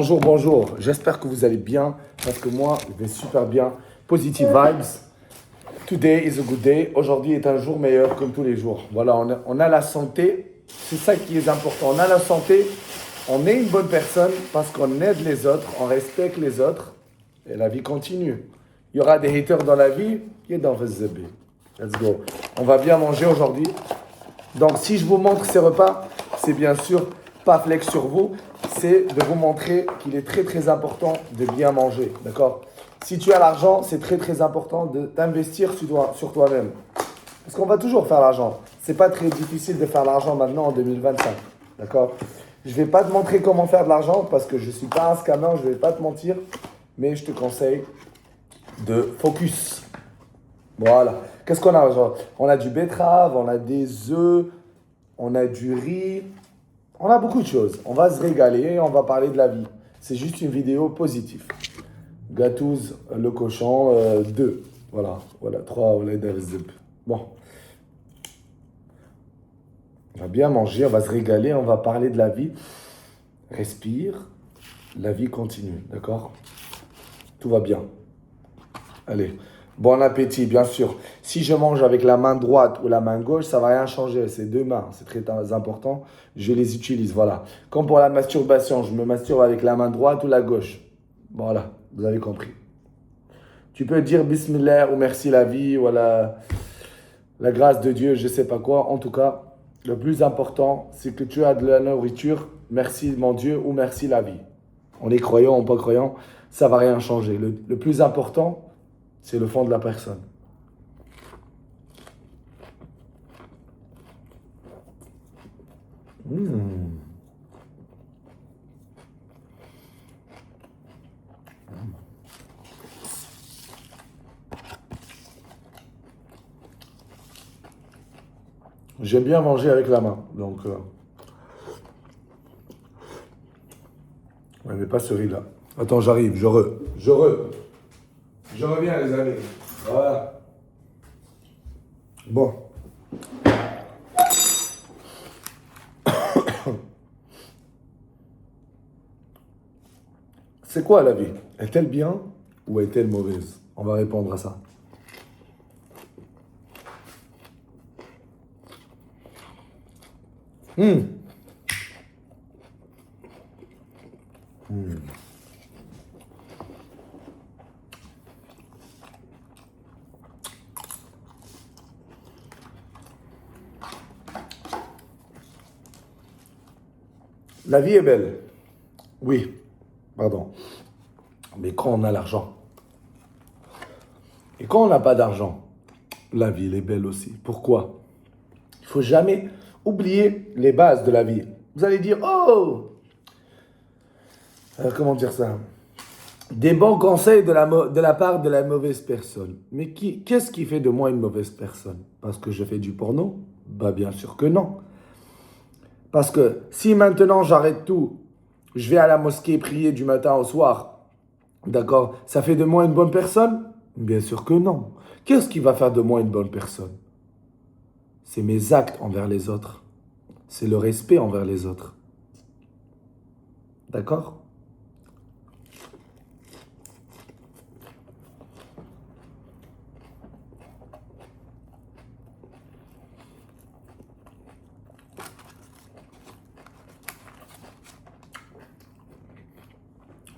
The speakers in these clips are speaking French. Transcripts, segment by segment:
Bonjour, bonjour. J'espère que vous allez bien parce que moi, je vais super bien. Positive vibes. Today is a good day. Aujourd'hui est un jour meilleur comme tous les jours. Voilà, on a la santé. C'est ça qui est important. On a la santé. On est une bonne personne parce qu'on aide les autres, on respecte les autres et la vie continue. Il y aura des haters dans la vie. Let's go. On va bien manger aujourd'hui. Donc, si je vous montre ces repas, c'est bien sûr pas flex sur vous, c'est de vous montrer qu'il est très très important de bien manger, d'accord? Si tu as l'argent, c'est très très important de t'investir sur toi-même. Parce qu'on va toujours faire l'argent. C'est pas très difficile de faire l'argent maintenant en 2025, d'accord? Je vais pas te montrer comment faire de l'argent parce que je suis pas un scammer, je vais pas te mentir, mais je te conseille de focus. Voilà. Qu'est-ce qu'on a? Genre, on a du betterave, on a des œufs, on a du riz. On a beaucoup de choses. On va se régaler, on va parler de la vie. C'est juste une vidéo positive. Gatouz, le cochon, 2. Voilà, 3, on est Bon. On va bien manger, on va se régaler, on va parler de la vie. Respire. La vie continue, d'accord? Tout va bien. Allez. Bon appétit, bien sûr. Si je mange avec la main droite ou la main gauche, ça ne va rien changer. C'est deux mains, c'est très important. Je les utilise, voilà. Comme pour la masturbation, je me masturbe avec la main droite ou la gauche. Voilà, vous avez compris. Tu peux dire Bismillah ou merci la vie ou la grâce de Dieu, je ne sais pas quoi. En tout cas, le plus important, c'est que tu as de la nourriture. Merci mon Dieu ou merci la vie. On est croyant ou pas croyant, ça ne va rien changer. Le plus important, c'est le fond de la personne. J'aime bien manger avec la main, donc... Ouais, mais pas ce riz-là. Attends, j'arrive, je reviens, les amis. Voilà. Bon. C'est quoi la vie? Est-elle bien ou est-elle mauvaise? On va répondre à ça. La vie est belle. Oui, pardon. Mais quand on a l'argent. Et quand on n'a pas d'argent, la vie elle est belle aussi. Pourquoi? Il ne faut jamais oublier les bases de la vie. Vous allez dire, oh, comment dire ça? Des bons conseils de la part de la mauvaise personne. Mais qu'est-ce qui fait de moi une mauvaise personne? Parce que je fais du porno? Bah bien sûr que non. Parce que si maintenant j'arrête tout, je vais à la mosquée prier du matin au soir, d'accord, ça fait de moi une bonne personne? Bien sûr que non. Qu'est-ce qui va faire de moi une bonne personne? C'est mes actes envers les autres. C'est le respect envers les autres. D'accord?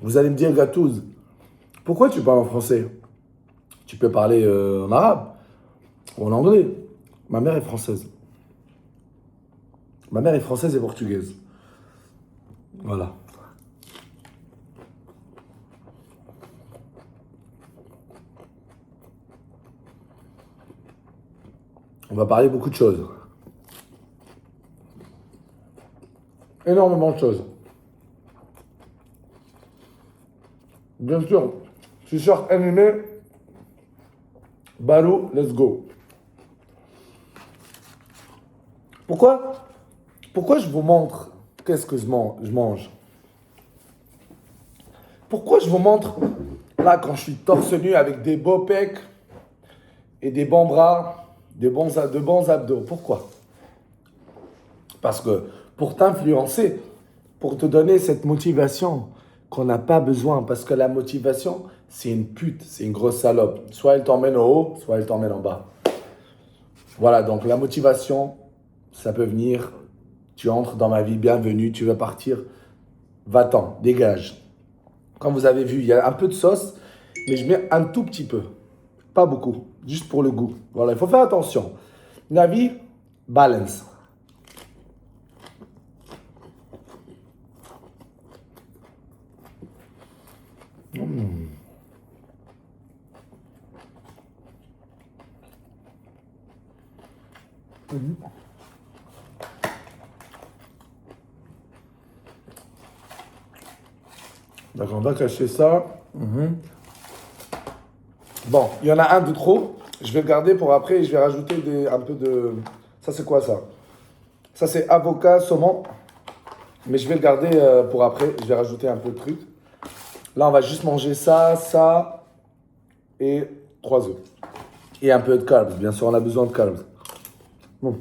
Vous allez me dire, Gatouz, pourquoi tu parles en français? Tu peux parler en arabe ou en anglais. Ma mère est française. Ma mère est française et portugaise. Voilà. On va parler beaucoup de choses. Énormément de choses. Bien sûr, je suis sûr animé. Balou, let's go. Pourquoi je vous montre qu'est-ce que je mange? Pourquoi je vous montre là quand je suis torse nu avec des beaux pecs et des bons bras, de bons abdos? Pourquoi? Parce que pour t'influencer, pour te donner cette motivation qu'on n'a pas besoin. Parce que la motivation, c'est une pute, c'est une grosse salope. Soit elle t'emmène au haut, soit elle t'emmène en bas. Voilà, donc la motivation, ça peut venir. Tu entres dans ma vie, bienvenue, tu veux partir, va-t'en, dégage. Comme vous avez vu, il y a un peu de sauce, mais je mets un tout petit peu. Pas beaucoup, juste pour le goût. Voilà, il faut faire attention. Navi, balance. Donc on va cacher ça. Bon, il y en a un de trop. Je vais le garder pour après et je vais rajouter un peu de... Ça, c'est quoi ça? Ça, c'est avocat, saumon. Mais je vais le garder pour après. Je vais rajouter un peu de trucs. Là, on va juste manger ça, ça et 3 œufs. Et un peu de carbs. Bien sûr, on a besoin de carbs. Bon.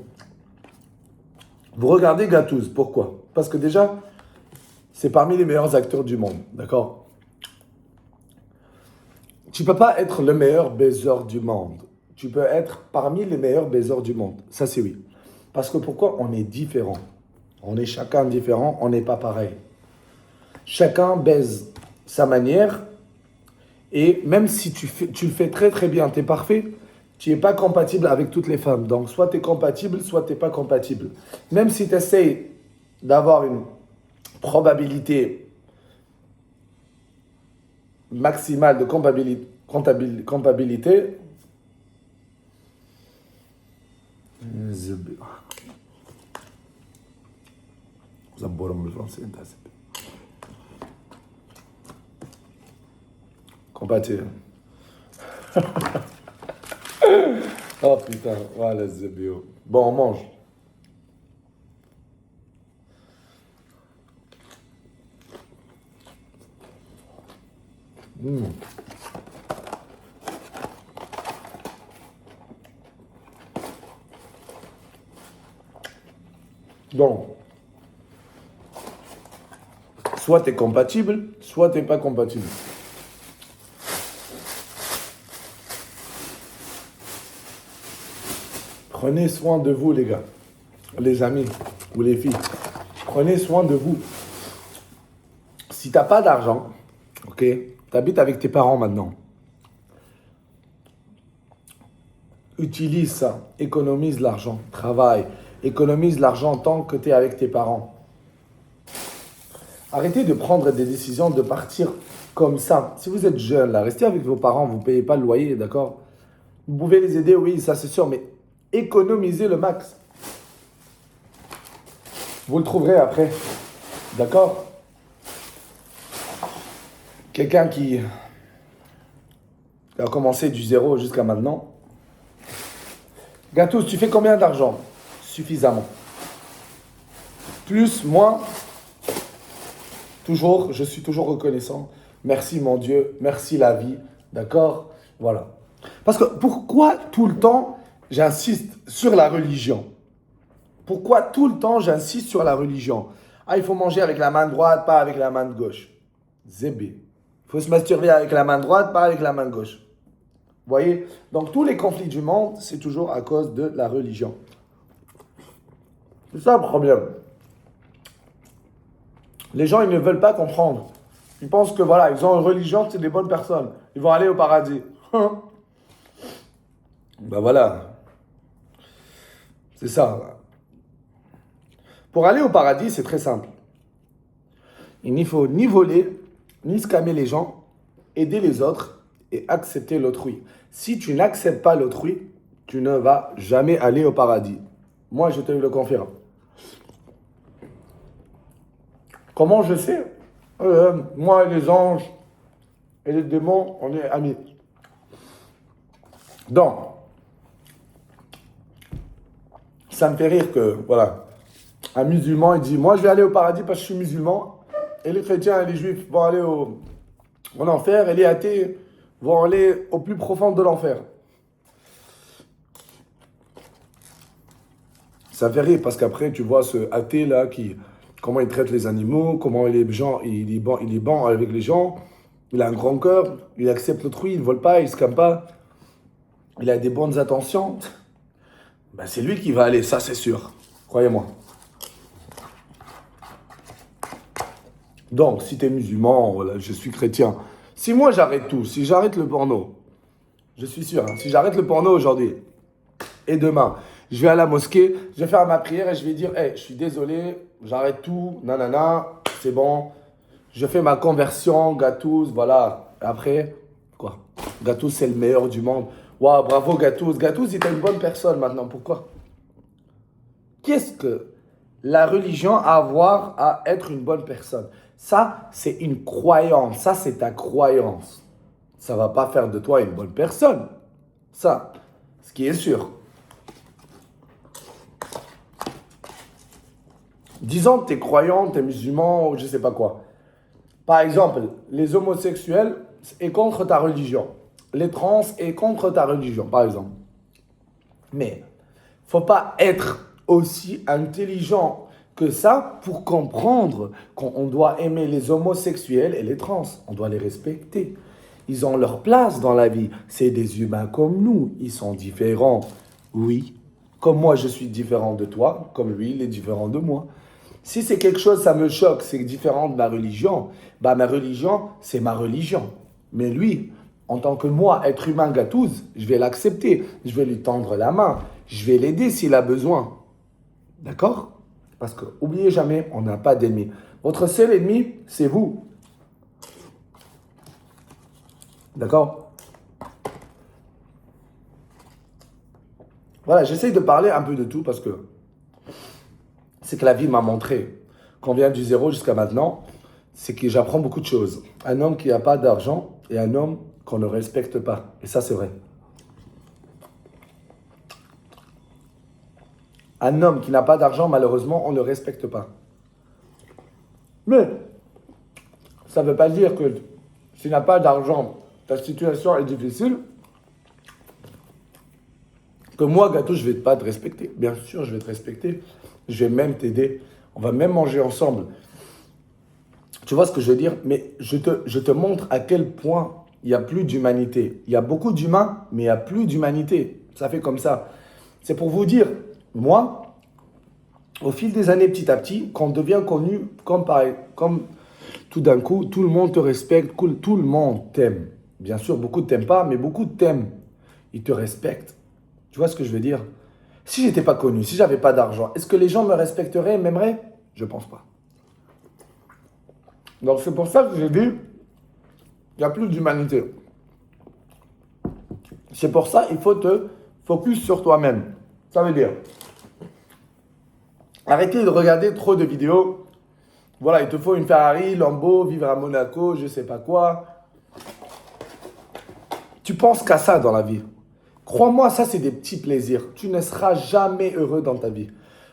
Vous regardez Gatouz. Pourquoi? Parce que déjà, c'est parmi les meilleurs acteurs du monde. D'accord? Tu peux pas être le meilleur baiser du monde. Tu peux être parmi les meilleurs baisers du monde. Ça, c'est oui. Parce que pourquoi? On est différents. On est chacun différent, on n'est pas pareil. Chacun baise sa manière. Et même si tu le fais très très bien, tu es parfait, tu n'es pas compatible avec toutes les femmes. Donc soit tu es compatible, soit tu n'es pas compatible. Même si tu essayes d'avoir une probabilité maximale de compatibilité. Compatible. Oh putain, voilà c'est bio. Bon, on mange. Donc, soit tu es compatible, soit tu n'es pas compatible. Prenez soin de vous, les gars, les amis ou les filles. Prenez soin de vous. Si tu n'as pas d'argent, ok, tu habites avec tes parents maintenant. Utilise ça, économise l'argent, travaille, économise l'argent tant que tu es avec tes parents. Arrêtez de prendre des décisions de partir comme ça. Si vous êtes jeune, là, restez avec vos parents, vous ne payez pas le loyer, d'accord? Vous pouvez les aider, oui, ça c'est sûr, mais économisez le max. Vous le trouverez après, d'accord? Quelqu'un qui a commencé du zéro jusqu'à maintenant. Gatous, tu fais combien d'argent? Suffisamment. Plus, moins, toujours, je suis toujours reconnaissant. Merci mon Dieu, merci la vie, d'accord? Voilà. Parce que pourquoi tout le temps j'insiste sur la religion? Pourquoi tout le temps j'insiste sur la religion? Ah, il faut manger avec la main droite, pas avec la main de gauche. Zébé. Il faut se masturber avec la main droite, pas avec la main gauche. Vous voyez? Donc tous les conflits du monde, c'est toujours à cause de la religion. C'est ça le problème. Les gens, ils ne veulent pas comprendre. Ils pensent que voilà, ils ont une religion, c'est des bonnes personnes. Ils vont aller au paradis. Ben voilà. C'est ça. Pour aller au paradis, c'est très simple. Il n'y faut ni voler, ni scammer les gens, aider les autres et accepter l'autrui. Si tu n'acceptes pas l'autrui, tu ne vas jamais aller au paradis. Moi, je te le confirme. Comment je sais? Moi et les anges et les démons, on est amis. Donc, ça me fait rire que, voilà, un musulman, il dit, moi je vais aller au paradis parce que je suis musulman, et les chrétiens et les juifs vont aller en enfer, et les athées vont aller au plus profond de l'enfer. Ça me fait rire parce qu'après, tu vois ce athée là qui comment il traite les animaux, comment il est bon avec les gens. Il a un grand cœur, il accepte l'autrui, il ne vole pas, il ne se calme pas. Il a des bonnes intentions. Ben, c'est lui qui va aller, ça c'est sûr. Croyez-moi. Donc, si tu es musulman, voilà, je suis chrétien. Si moi j'arrête tout, si j'arrête le porno, je suis sûr, hein, si j'arrête le porno aujourd'hui et demain, je vais à la mosquée, je vais faire ma prière et je vais dire, hey, je suis désolé, j'arrête tout, nanana, c'est bon. Je fais ma conversion, Gatous, voilà. Après, quoi? Gatous, c'est le meilleur du monde. Waouh, bravo Gatous. Gatous, il est une bonne personne maintenant. Pourquoi? Qu'est-ce que la religion a à voir à être une bonne personne? Ça, c'est une croyance. Ça, c'est ta croyance. Ça ne va pas faire de toi une bonne personne. Ça, ce qui est sûr. Disons que tu es croyant, tu es musulman, ou je ne sais pas quoi. Par exemple, les homosexuels est contre ta religion. Les trans est contre ta religion, par exemple. Mais faut pas être aussi intelligent que ça pour comprendre qu'on doit aimer les homosexuels et les trans. On doit les respecter. Ils ont leur place dans la vie. C'est des humains comme nous. Ils sont différents. Oui. Comme moi, je suis différent de toi. Comme lui, il est différent de moi. Si c'est quelque chose, ça me choque, c'est différent de ma religion, bah ma religion, c'est ma religion. Mais lui, en tant que moi, être humain gâteuse, je vais l'accepter. Je vais lui tendre la main. Je vais l'aider s'il a besoin. D'accord? Parce que, oubliez jamais, on n'a pas d'ennemi. Votre seul ennemi, c'est vous. D'accord? Voilà, j'essaye de parler un peu de tout parce que c'est que la vie m'a montré qu'on vient du zéro jusqu'à maintenant, c'est que j'apprends beaucoup de choses. Un homme qui n'a pas d'argent et un homme qu'on ne respecte pas. Et ça, c'est vrai. Un homme qui n'a pas d'argent, malheureusement, on ne le respecte pas. Mais ça ne veut pas dire que si tu n'as pas d'argent, ta situation est difficile, que moi, gâteau, je ne vais pas te respecter. Bien sûr, je vais te respecter. Je vais même t'aider. On va même manger ensemble. Tu vois ce que je veux dire? Mais je te montre à quel point il n'y a plus d'humanité. Il y a beaucoup d'humains, mais il n'y a plus d'humanité. Ça fait comme ça. C'est pour vous dire, moi, au fil des années, petit à petit, quand on devient connu, comme tout d'un coup, tout le monde te respecte, tout le monde t'aime. Bien sûr, beaucoup ne t'aiment pas, mais beaucoup t'aiment. Ils te respectent. Tu vois ce que je veux dire? Si j'étais pas connu, si j'avais pas d'argent, est-ce que les gens me respecteraient, m'aimeraient? Je pense pas. Donc c'est pour ça que j'ai dit, il n'y a plus d'humanité. C'est pour ça qu'il faut te focus sur toi-même. Ça veut dire, arrêtez de regarder trop de vidéos. Voilà, il te faut une Ferrari, Lambo, vivre à Monaco, je sais pas quoi. Tu penses qu'à ça dans la vie. Crois-moi, ça c'est des petits plaisirs. Tu ne seras jamais heureux dans ta vie.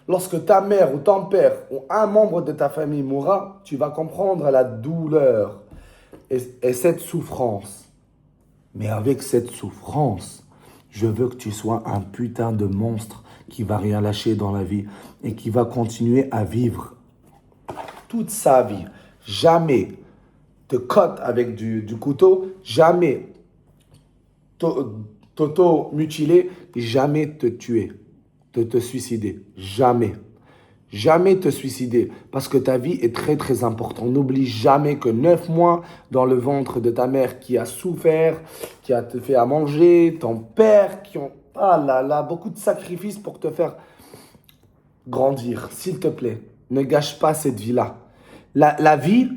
Lorsque ta mère ou ton père ou un membre de ta famille mourra, tu vas comprendre la douleur et cette souffrance. Mais avec cette souffrance, je veux que tu sois un putain de monstre qui va rien lâcher dans la vie et qui va continuer à vivre toute sa vie. Jamais te cote avec du couteau, jamais t'auto-mutiler, jamais te tuer, te suicider. Jamais. Jamais te suicider. Parce que ta vie est très très importante. N'oublie jamais que 9 mois dans le ventre de ta mère qui a souffert, qui a te fait à manger, ton père qui ont beaucoup de sacrifices pour te faire grandir. S'il te plaît, ne gâche pas cette vie-là. La vie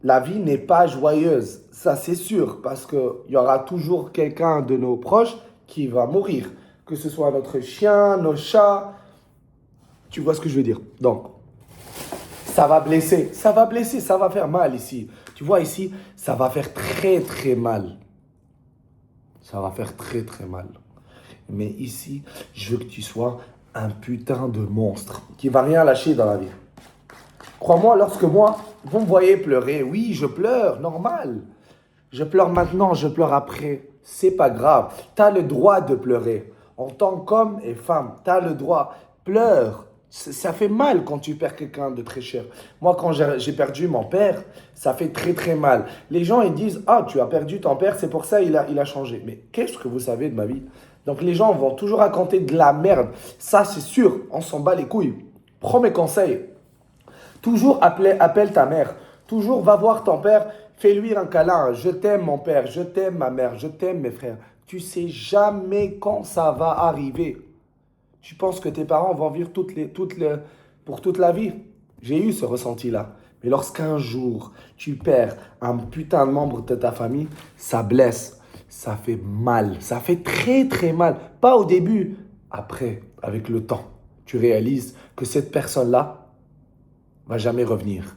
n'est pas joyeuse. Ça, c'est sûr, parce qu'il y aura toujours quelqu'un de nos proches qui va mourir. Que ce soit notre chien, nos chats. Tu vois ce que je veux dire? Donc, ça va blesser, ça va faire mal ici. Tu vois ici, ça va faire très très mal. Ça va faire très très mal. Mais ici, je veux que tu sois un putain de monstre qui va rien lâcher dans la vie. Crois-moi, lorsque vous me voyez pleurer, oui, je pleure, normal. Je pleure maintenant, je pleure après. C'est pas grave. Tu as le droit de pleurer. En tant qu'homme et femme, tu as le droit. Pleure. Ça fait mal quand tu perds quelqu'un de très cher. Moi, quand j'ai perdu mon père, ça fait très très mal. Les gens, ils disent, ah, tu as perdu ton père, c'est pour ça il a changé. Mais qu'est-ce que vous savez de ma vie? Donc les gens vont toujours raconter de la merde. Ça, c'est sûr, on s'en bat les couilles. Prends mes conseils. Toujours appelle ta mère. Toujours va voir ton père. Fais-lui un câlin. Je t'aime mon père. Je t'aime ma mère. Je t'aime mes frères. Tu sais jamais quand ça va arriver. Tu penses que tes parents vont vivre pour toute la vie? J'ai eu ce ressenti-là. Mais lorsqu'un jour, tu perds un putain de membre de ta famille, ça blesse. Ça fait mal. Ça fait très très mal. Pas au début. Après, avec le temps, tu réalises que cette personne-là va jamais revenir.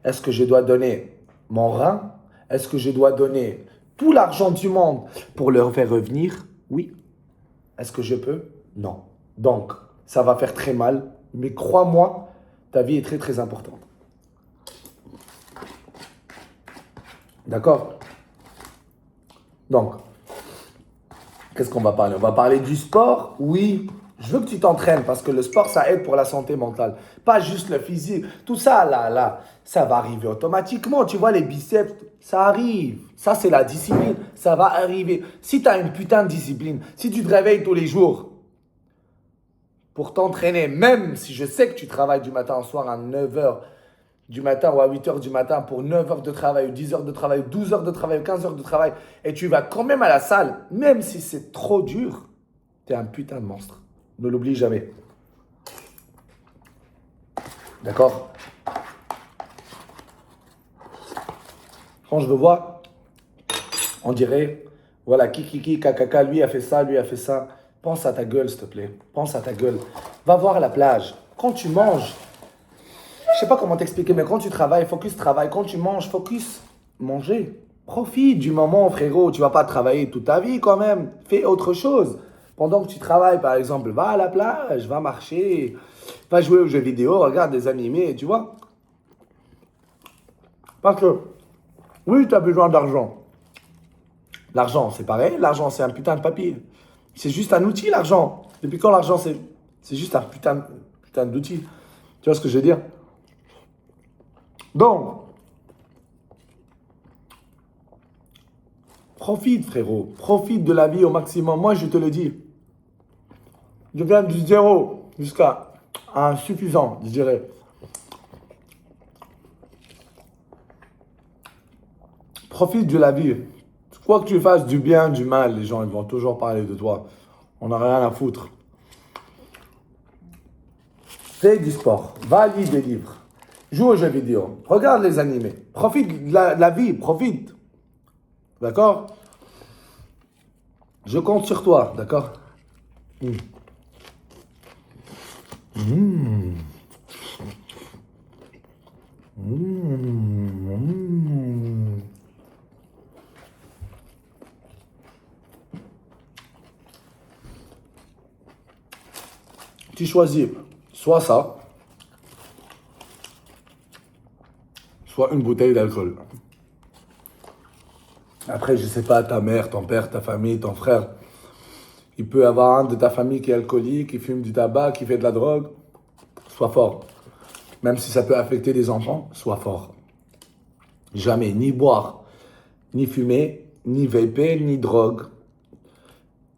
Est-ce que je dois donner mon rein? Est-ce que je dois donner tout l'argent du monde pour le faire revenir? Oui. Est-ce que je peux? Non. Donc, ça va faire très mal, mais crois-moi, ta vie est très très importante. D'accord? Donc, qu'est-ce qu'on va parler? On va parler du sport? Oui. Je veux que tu t'entraînes parce que le sport, ça aide pour la santé mentale. Pas juste le physique. Tout ça, là, ça va arriver automatiquement. Tu vois, les biceps, ça arrive. Ça, c'est la discipline. Ça va arriver. Si tu as une putain de discipline, si tu te réveilles tous les jours pour t'entraîner, même si je sais que tu travailles du matin au soir à 9 heures du matin ou à 8 heures du matin pour 9 heures de travail, ou 10 heures de travail, ou 12 heures de travail, ou 15 heures de travail, et tu vas quand même à la salle, même si c'est trop dur, t'es un putain de monstre. Ne l'oublie jamais. D'accord? Quand je le vois, on dirait, voilà, kiki, kakaka, lui a fait ça, lui a fait ça. Pense à ta gueule, s'il te plaît. Pense à ta gueule. Va voir la plage. Quand tu manges, je sais pas comment t'expliquer, mais quand tu travailles, focus travail. Quand tu manges, focus manger. Profite du moment, frérot. Tu vas pas travailler toute ta vie quand même. Fais autre chose. Pendant que tu travailles, par exemple, va à la plage, va marcher, va jouer aux jeux vidéo, regarde des animés, tu vois. Parce que, oui, tu as besoin d'argent. L'argent, c'est pareil. L'argent, c'est un putain de papier. C'est juste un outil, l'argent. Depuis quand l'argent, c'est juste un putain d'outil. Tu vois ce que je veux dire? Donc, profite, frérot. Profite de la vie au maximum. Moi, je te le dis. Je viens du zéro jusqu'à un suffisant, je dirais. Profite de la vie. Quoi que tu fasses du bien, du mal, les gens ils vont toujours parler de toi. On n'a rien à foutre. Fais du sport. Va lire des livres. Joue aux jeux vidéo. Regarde les animés. Profite de la vie. Profite. D'accord? Je compte sur toi. D'accord? Mmh. Mmh. Mmh. Mmh. Tu choisis soit ça, soit une bouteille d'alcool. Après, je sais pas, ta mère, ton père, ta famille, ton frère. Il peut y avoir un de ta famille qui est alcoolique, qui fume du tabac, qui fait de la drogue. Sois fort. Même si ça peut affecter des enfants, sois fort. Jamais ni boire, ni fumer, ni vaper, ni drogue,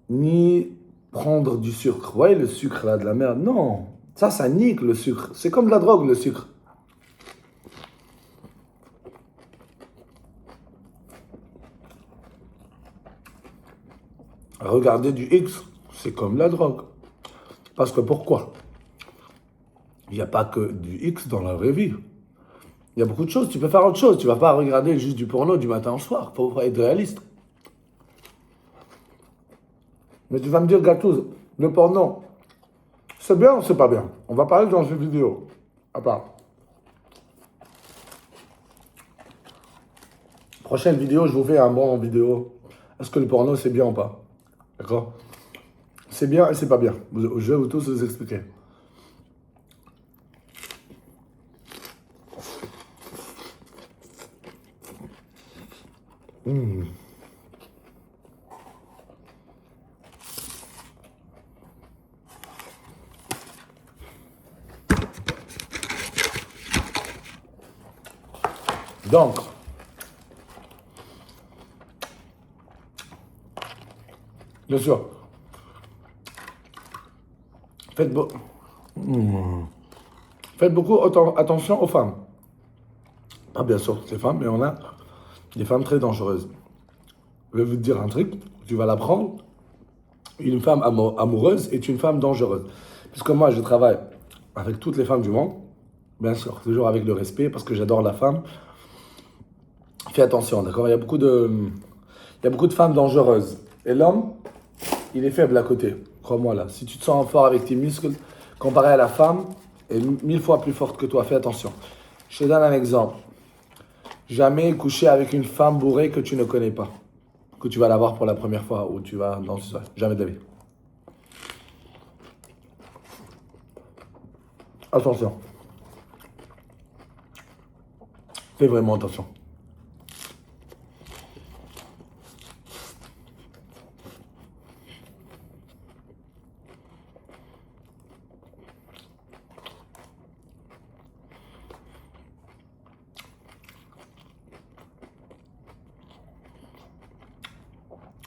ni prendre du sucre. Vous voyez le sucre là, de la merde? Non, ça nique le sucre. C'est comme de la drogue le sucre. Regarder du X, c'est comme la drogue. Parce que pourquoi? Il n'y a pas que du X dans la vraie vie. Il y a beaucoup de choses, tu peux faire autre chose. Tu vas pas regarder juste du porno du matin au soir. Faut être réaliste. Mais tu vas me dire, Gatouz, le porno, c'est bien ou c'est pas bien? On va parler dans une vidéo. À part. Prochaine vidéo, je vous fais un bon vidéo. Est-ce que le porno, c'est bien ou pas? D'accord? C'est bien et c'est pas bien. Je vais vous tous vous expliquer. Mmh. Donc, bien sûr, faites, faites beaucoup attention aux femmes. Pas bien sûr toutes les femmes, mais on a des femmes très dangereuses. Je vais vous dire un truc, tu vas l'apprendre. Une femme amoureuse est une femme dangereuse. Puisque moi, je travaille avec toutes les femmes du monde, bien sûr, toujours avec le respect, parce que j'adore la femme. Fais attention, d'accord? Il y a beaucoup de femmes dangereuses. Et l'homme, il est faible à côté. Crois-moi là. Si tu te sens fort avec tes muscles, comparé à la femme, elle est 1000 fois plus forte que toi. Fais attention. Je te donne un exemple. Jamais coucher avec une femme bourrée que tu ne connais pas. Que tu vas la voir pour la première fois ou tu vas dans une soirée. Jamais de la vie. Attention. Fais vraiment attention.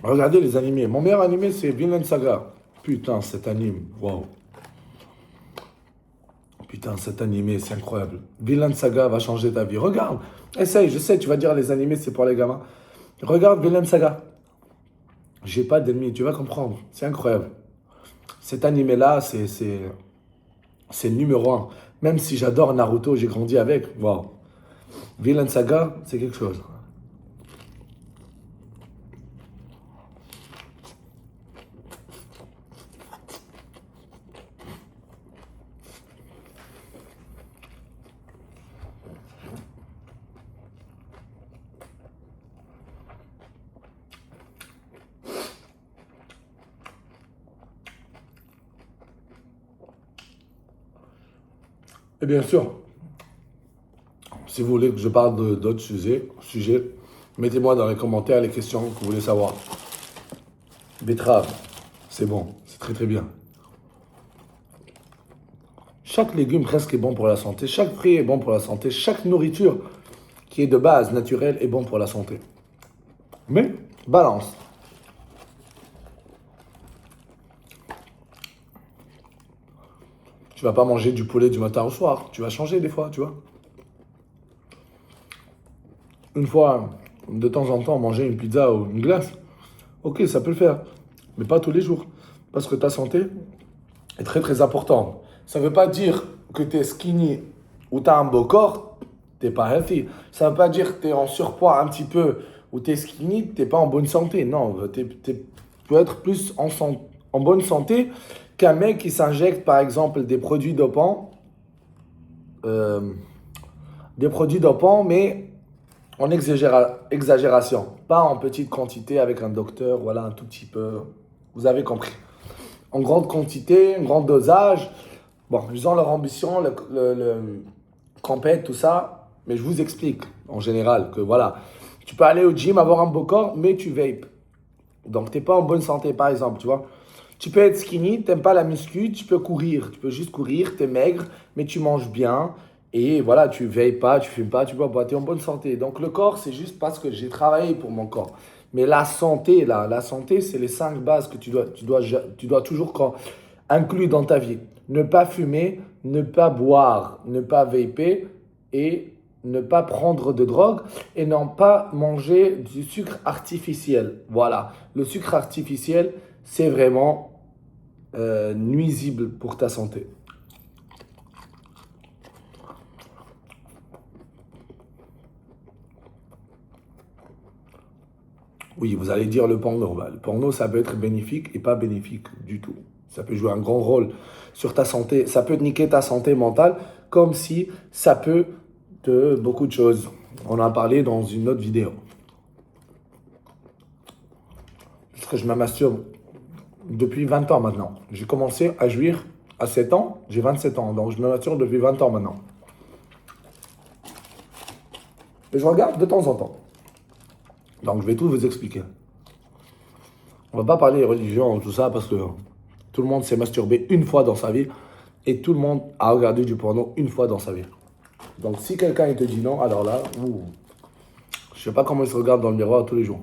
Regardez les animés. Mon meilleur animé, c'est Vinland Saga. Putain, cet anime. Waouh. Putain, cet animé, c'est incroyable. Vinland Saga va changer ta vie. Regarde. Essaye, je sais, tu vas dire les animés, c'est pour les gamins. Regarde Vinland Saga. J'ai pas d'ennemis, tu vas comprendre. C'est incroyable. Cet animé-là, c'est le numéro un. Même si j'adore Naruto, j'ai grandi avec. Waouh. Vinland Saga, c'est quelque chose. Et bien sûr, si vous voulez que je parle d'autres sujets, mettez-moi dans les commentaires les questions que vous voulez savoir. Betterave, c'est bon, c'est très très bien. Chaque légume presque est bon pour la santé, chaque fruit est bon pour la santé, chaque nourriture qui est de base naturelle est bon pour la santé. Mais, balance. Tu vas pas manger du poulet du matin au soir, tu vas changer des fois, tu vois. Une fois, de temps en temps, manger une pizza ou une glace, ok, ça peut le faire, mais pas tous les jours. Parce que ta santé est très très importante. Ça ne veut pas dire que tu es skinny ou tu as un beau corps, tu n'es pas healthy. Ça ne veut pas dire que tu es en surpoids un petit peu ou tu es skinny, tu n'es pas en bonne santé. Non, tu peux être plus en bonne santé qu'un mec qui s'injecte par exemple des produits dopants, mais en exagération, pas en petite quantité avec un docteur, voilà, un tout petit peu, vous avez compris. En grande quantité, un grand dosage, bon, ils ont leur ambition, le compète, tout ça, mais je vous explique en général que voilà, tu peux aller au gym, avoir un beau corps, mais tu vapes. Donc, tu n'es pas en bonne santé, par exemple, tu vois. Tu peux être skinny, tu n'aimes pas la muscu, tu peux courir, tu peux juste courir, tu es maigre, mais tu manges bien. Et voilà, tu veilles pas, tu fumes pas, tu bois pas, tu es en bonne santé. Donc le corps, c'est juste parce que j'ai travaillé pour mon corps. Mais la santé, là, la santé, c'est les 5 bases que tu dois toujours inclure dans ta vie. Ne pas fumer, ne pas boire, ne pas vaper et ne pas prendre de drogue et ne pas manger du sucre artificiel. Voilà, le sucre artificiel, c'est vraiment nuisible pour ta santé. Oui, vous allez dire le porno. Bah, le porno, ça peut être bénéfique et pas bénéfique du tout. Ça peut jouer un grand rôle sur ta santé. Ça peut niquer ta santé mentale comme si ça peut de beaucoup de choses. On en a parlé dans une autre vidéo. Parce que je me masturbe depuis 20 ans maintenant. J'ai commencé à jouir à 7 ans. J'ai 27 ans. Donc je me masturbe depuis 20 ans maintenant. Et je regarde de temps en temps. Donc, je vais tout vous expliquer. On ne va pas parler religion, tout ça, parce que tout le monde s'est masturbé une fois dans sa vie et tout le monde a regardé du porno une fois dans sa vie. Donc, si quelqu'un te dit non, alors là, sais pas comment il se regarde dans le miroir tous les jours.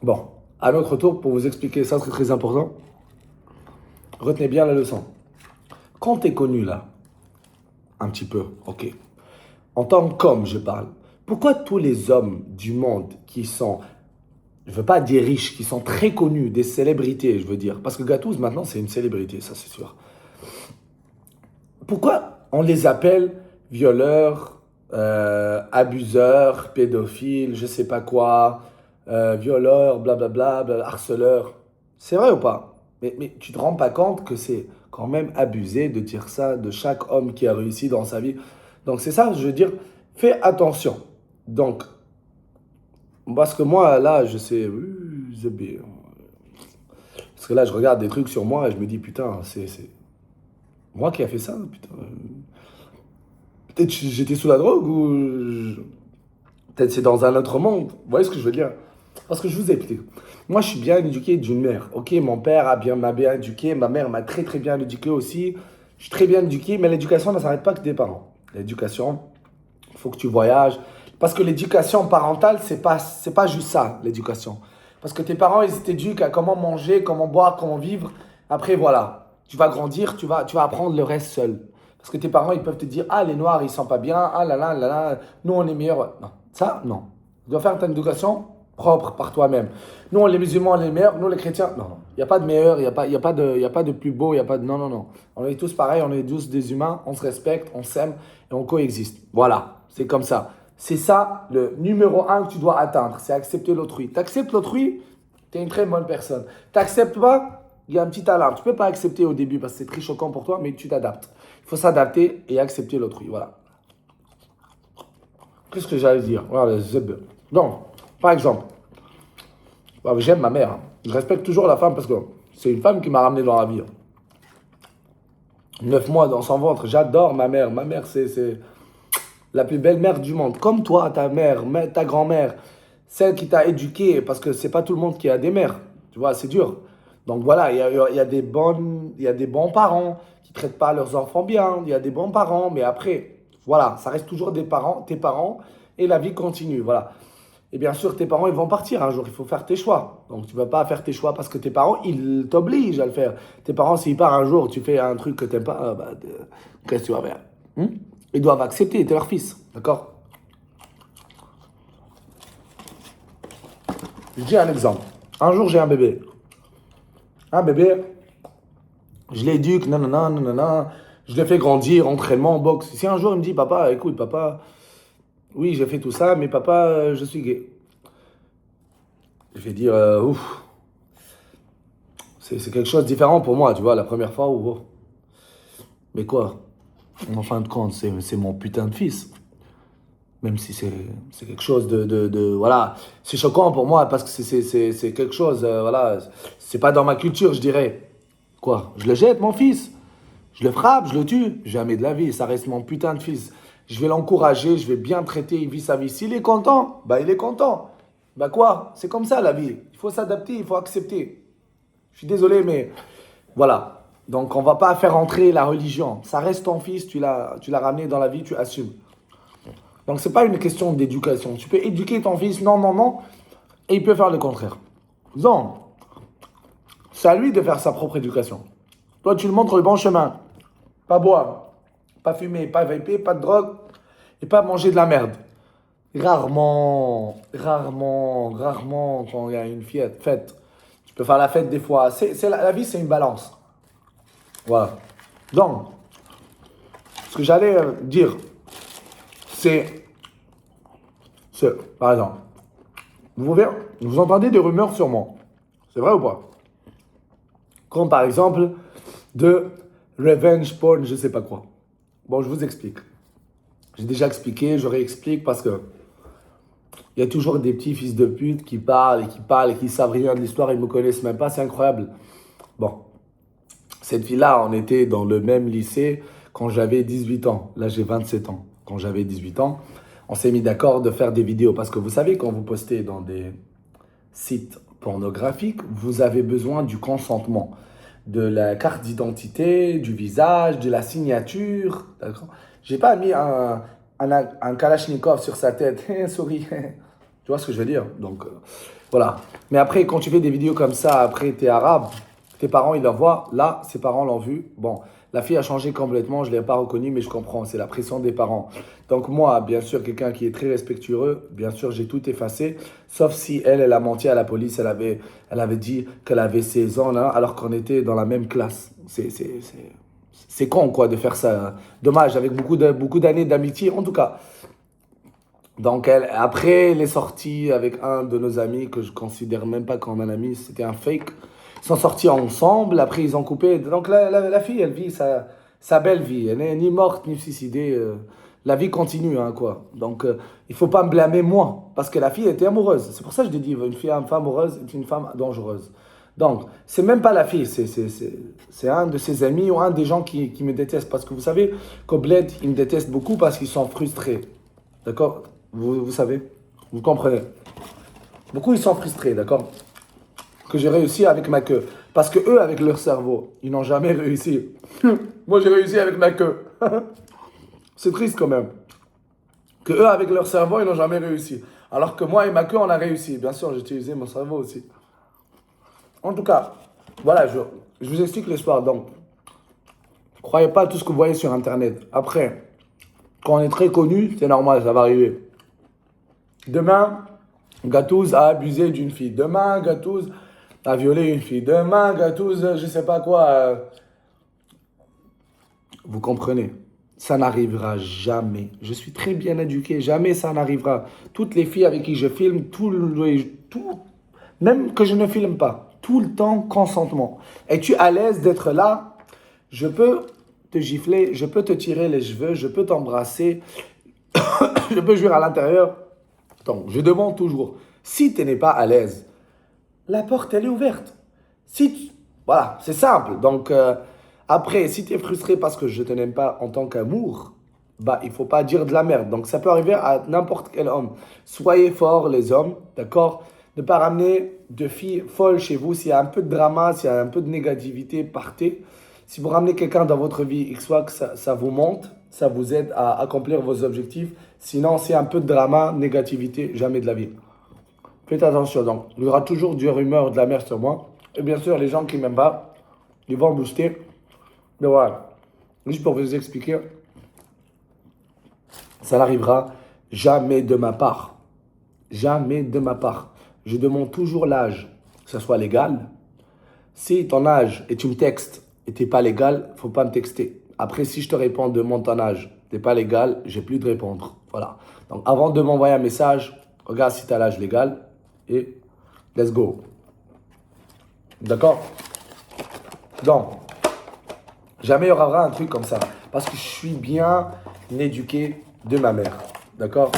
Bon, à notre tour, pour vous expliquer ça, c'est très important. Retenez bien la leçon. Quand tu es connu là, un petit peu, ok. En tant qu'homme, je parle. Pourquoi tous les hommes du monde qui sont, je veux pas dire riches, qui sont très connus, des célébrités, je veux dire, parce que Gattuso maintenant c'est une célébrité, ça c'est sûr. Pourquoi on les appelle violeurs, abuseurs, pédophiles, je sais pas quoi, violeurs, blablabla, harceleurs? C'est vrai ou pas? Mais tu te rends pas compte que c'est quand même abusé de dire ça de chaque homme qui a réussi dans sa vie. Donc c'est ça, je veux dire, fais attention. Donc, parce que moi, là, je sais, parce que là, je regarde des trucs sur moi et je me dis, putain, c'est moi qui a fait ça, putain. Peut-être j'étais sous la drogue ou peut-être c'est dans un autre monde. Vous voyez ce que je veux dire? Parce que je vous explique. Moi, je suis bien éduqué d'une mère. Ok, mon père m'a bien éduqué, ma mère m'a très très bien éduqué aussi. Je suis très bien éduqué, mais l'éducation ne s'arrête pas que des parents. L'éducation, il faut que tu voyages. Parce que l'éducation parentale, c'est pas juste ça, l'éducation. Parce que tes parents, ils t'éduquent à comment manger, comment boire, comment vivre. Après, voilà, tu vas grandir, tu vas apprendre le reste seul. Parce que tes parents, ils peuvent te dire, ah, les noirs, ils sont pas bien, ah là là là là, nous, on est meilleurs. Non, ça, non. Tu dois faire ta éducation propre par toi-même. Nous, les musulmans, on est meilleurs, nous, les chrétiens, non, non. Il n'y a pas de meilleur, il n'y a pas de plus beau, il n'y a pas de... Non, non, non. On est tous pareils, on est tous des humains, on se respecte, on s'aime et on coexiste. Voilà, c'est comme ça. C'est ça le numéro 1 que tu dois atteindre, c'est accepter l'autrui. Tu acceptes l'autrui, tu es une très bonne personne. Tu n'acceptes pas, il y a un petit alarme. Tu ne peux pas accepter au début parce que c'est très choquant pour toi, mais tu t'adaptes. Il faut s'adapter et accepter l'autrui. Voilà. Qu'est-ce que j'allais dire? Voilà, donc, par exemple, j'aime ma mère. Hein. Je respecte toujours la femme parce que c'est une femme qui m'a ramené dans la vie. 9 mois dans son ventre. J'adore ma mère. Ma mère, c'est la plus belle mère du monde. Comme toi, ta mère, ta grand-mère, celle qui t'a éduqué, parce que c'est pas tout le monde qui a des mères. Tu vois, c'est dur. Donc voilà, il y a des bons parents qui traitent pas leurs enfants bien. Il y a des bons parents, mais après, voilà, ça reste toujours tes parents, et la vie continue. Voilà. Et bien sûr, tes parents, ils vont partir un jour. Il faut faire tes choix. Donc, tu ne vas pas faire tes choix parce que tes parents, ils t'obligent à le faire. Tes parents, s'ils partent un jour, tu fais un truc que tu n'aimes pas, qu'est-ce que tu vas faire? Ils doivent accepter, tu es leur fils. D'accord? Je dis un exemple. Un jour, j'ai un bébé. Un bébé, je l'éduque, nanana, nanana. Je le fais grandir, entraînement, boxe. Si un jour, il me dit, papa, écoute, papa, oui, j'ai fait tout ça, mais papa, je suis gay. Je vais dire, ouf, c'est quelque chose de différent pour moi, tu vois, la première fois où... Mais quoi? En fin de compte, c'est mon putain de fils. Même si c'est quelque chose voilà, c'est choquant pour moi parce que c'est quelque chose, voilà, c'est pas dans ma culture, je dirais. Quoi? Je le jette, mon fils? Je le frappe, je le tue? Jamais de la vie, ça reste mon putain de fils. Je vais l'encourager, je vais bien le traiter, il vit sa vie. S'il est content, bah il est content. Bah quoi? C'est comme ça la vie. Il faut s'adapter, il faut accepter. Je suis désolé, mais voilà. Donc on va pas faire entrer la religion. Ça reste ton fils, tu l'as ramené dans la vie, tu assumes. Donc c'est pas une question d'éducation. Tu peux éduquer ton fils, non, non, non, et il peut faire le contraire. Non. C'est à lui de faire sa propre éducation. Toi, tu lui montres le bon chemin. Pas boire, pas fumer, pas vaper, pas de drogue et pas manger de la merde. Rarement, quand il y a une fête. Tu peux faire la fête des fois. La vie, c'est une balance. Voilà. Donc, ce que j'allais dire, c'est, par exemple, vous entendez des rumeurs sur moi. C'est vrai ou pas? Comme par exemple, de revenge porn, je sais pas quoi. Bon, je vous explique. J'ai déjà expliqué, je réexplique parce que il y a toujours des petits fils de pute qui parlent et qui savent rien de l'histoire, ils me connaissent même pas, c'est incroyable. Bon, cette fille-là, on était dans le même lycée quand j'avais 18 ans. Là, j'ai 27 ans. Quand j'avais 18 ans, on s'est mis d'accord de faire des vidéos parce que vous savez, quand vous postez dans des sites pornographiques, vous avez besoin du consentement, de la carte d'identité, du visage, de la signature. D'accord? J'ai pas mis un un Kalachnikov sur sa tête. Souris. Tu vois ce que je veux dire? Donc, voilà. Mais après, quand tu fais des vidéos comme ça, après, t'es arabe, tes parents, ils la voient. Là, ses parents l'ont vu. Bon, la fille a changé complètement. Je ne l'ai pas reconnue, mais je comprends. C'est la pression des parents. Donc, moi, bien sûr, quelqu'un qui est très respectueux, bien sûr, j'ai tout effacé. Sauf si elle a menti à la police. Elle avait dit qu'elle avait 16 ans, là, alors qu'on était dans la même classe. C'est con, quoi, de faire ça. Dommage, avec beaucoup d'années d'amitié. En tout cas, donc après, elle est sortie avec un de nos amis que je considère même pas comme un ami, c'était un fake. Ils sont sortis ensemble, après ils ont coupé. Donc la fille, elle vit sa belle vie. Elle n'est ni morte ni suicidée. La vie continue, hein, quoi. Donc il faut pas me blâmer moi, parce que la fille était amoureuse. C'est pour ça que je te dis, une femme amoureuse est une femme dangereuse. Donc, c'est même pas la fille, c'est un de ses amis ou un des gens qui me détestent. Parce que vous savez qu'au bled, ils me détestent beaucoup parce qu'ils sont frustrés. D'accord? Vous savez, vous comprenez. Beaucoup, ils sont frustrés, d'accord? Que j'ai réussi avec ma queue. Parce que eux, avec leur cerveau, ils n'ont jamais réussi. Moi, j'ai réussi avec ma queue. C'est triste quand même. Que eux, avec leur cerveau, ils n'ont jamais réussi. Alors que moi et ma queue, on a réussi. Bien sûr, j'ai utilisé mon cerveau aussi. En tout cas, voilà, je vous explique l'histoire. Donc, ne croyez pas à tout ce que vous voyez sur Internet. Après, quand on est très connu, c'est normal, ça va arriver. Demain, Gattuso a abusé d'une fille. Demain, Gattuso a violé une fille. Demain, Gattuso, je ne sais pas quoi. Vous comprenez? Ça n'arrivera jamais. Je suis très bien éduqué. Jamais ça n'arrivera. Toutes les filles avec qui je filme, même que je ne filme pas, tout le temps, consentement. Es-tu à l'aise d'être là? Je peux te gifler, je peux te tirer les cheveux, je peux t'embrasser, je peux jouer à l'intérieur. Donc, je demande toujours, si tu n'es pas à l'aise, la porte, elle est ouverte. Voilà, c'est simple. Donc, après, si tu es frustré parce que je ne te n'aime pas en tant qu'amour, bah, il ne faut pas dire de la merde. Donc, ça peut arriver à n'importe quel homme. Soyez forts, les hommes, d'accord? Ne pas ramener de filles folles chez vous. S'il y a un peu de drama, s'il y a un peu de négativité, partez. Si vous ramenez quelqu'un dans votre vie, X fois que ça vous monte, ça vous aide à accomplir vos objectifs. Sinon, c'est un peu de drama, négativité, jamais de la vie. Faites attention. Donc, il y aura toujours du rumeur, de la merde sur moi. Et bien sûr, les gens qui ne m'aiment pas, ils vont booster. Mais voilà. Juste pour vous expliquer, ça n'arrivera jamais de ma part. Jamais de ma part. Je demande toujours l'âge, que ce soit légal. Si ton âge et tu me textes et tu n'es pas légal, il ne faut pas me texter. Après, si je te réponds, demande ton âge, tu n'es pas légal, j'ai plus de répondre. Voilà. Donc, avant de m'envoyer un message, regarde si tu as l'âge légal et let's go. D'accord? Donc, jamais il y aura un truc comme ça. Parce que je suis bien éduqué de ma mère. D'accord?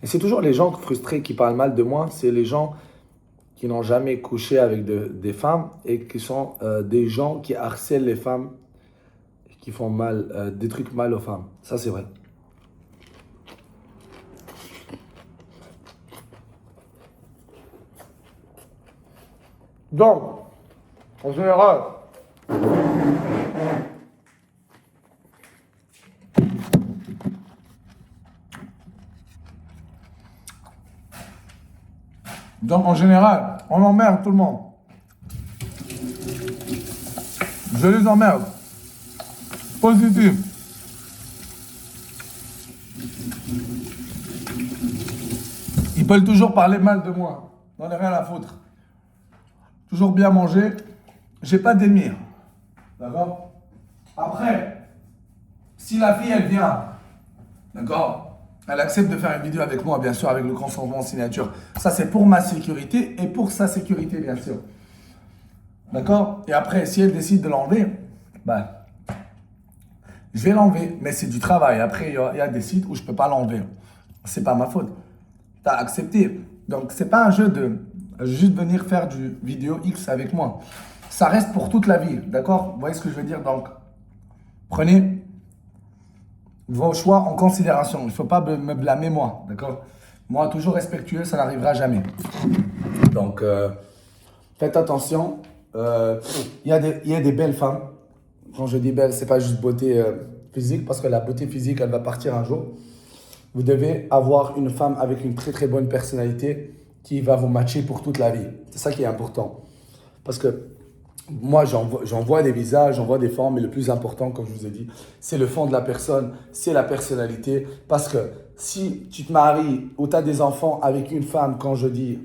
Et c'est toujours les gens frustrés qui parlent mal de moi. C'est les gens qui n'ont jamais couché avec des femmes et qui sont des gens qui harcèlent les femmes, qui font mal, des trucs mal aux femmes. Ça, c'est vrai. Donc, en général, on emmerde tout le monde. Je les emmerde. Positif. Ils peuvent toujours parler mal de moi. J'en ai rien à foutre. Toujours bien manger. J'ai pas d'ennemis. D'accord? Après, si la fille, elle vient, d'accord? Elle accepte de faire une vidéo avec moi, bien sûr, avec le consentement en signature. Ça, c'est pour ma sécurité et pour sa sécurité, bien sûr. D'accord? Et après, si elle décide de l'enlever, ben, je vais l'enlever. Mais c'est du travail. Après, il y a des sites où je ne peux pas l'enlever. C'est pas ma faute. Tu as accepté. Donc, c'est pas un jeu de juste venir faire du vidéo X avec moi. Ça reste pour toute la vie. D'accord? Vous voyez ce que je veux dire? Donc, prenez vos choix en considération. Il ne faut pas me blâmer moi, d'accord? Moi, toujours respectueux, ça n'arrivera jamais. Donc, faites attention. Il y a des belles femmes. Quand je dis belles, ce n'est pas juste beauté physique, parce que la beauté physique, elle va partir un jour. Vous devez avoir une femme avec une très très bonne personnalité qui va vous matcher pour toute la vie. C'est ça qui est important. Parce que moi, j'en vois des visages, j'en vois des formes, mais le plus important, comme je vous ai dit, c'est le fond de la personne, c'est la personnalité. Parce que si tu te maries ou tu as des enfants avec une femme, quand je dis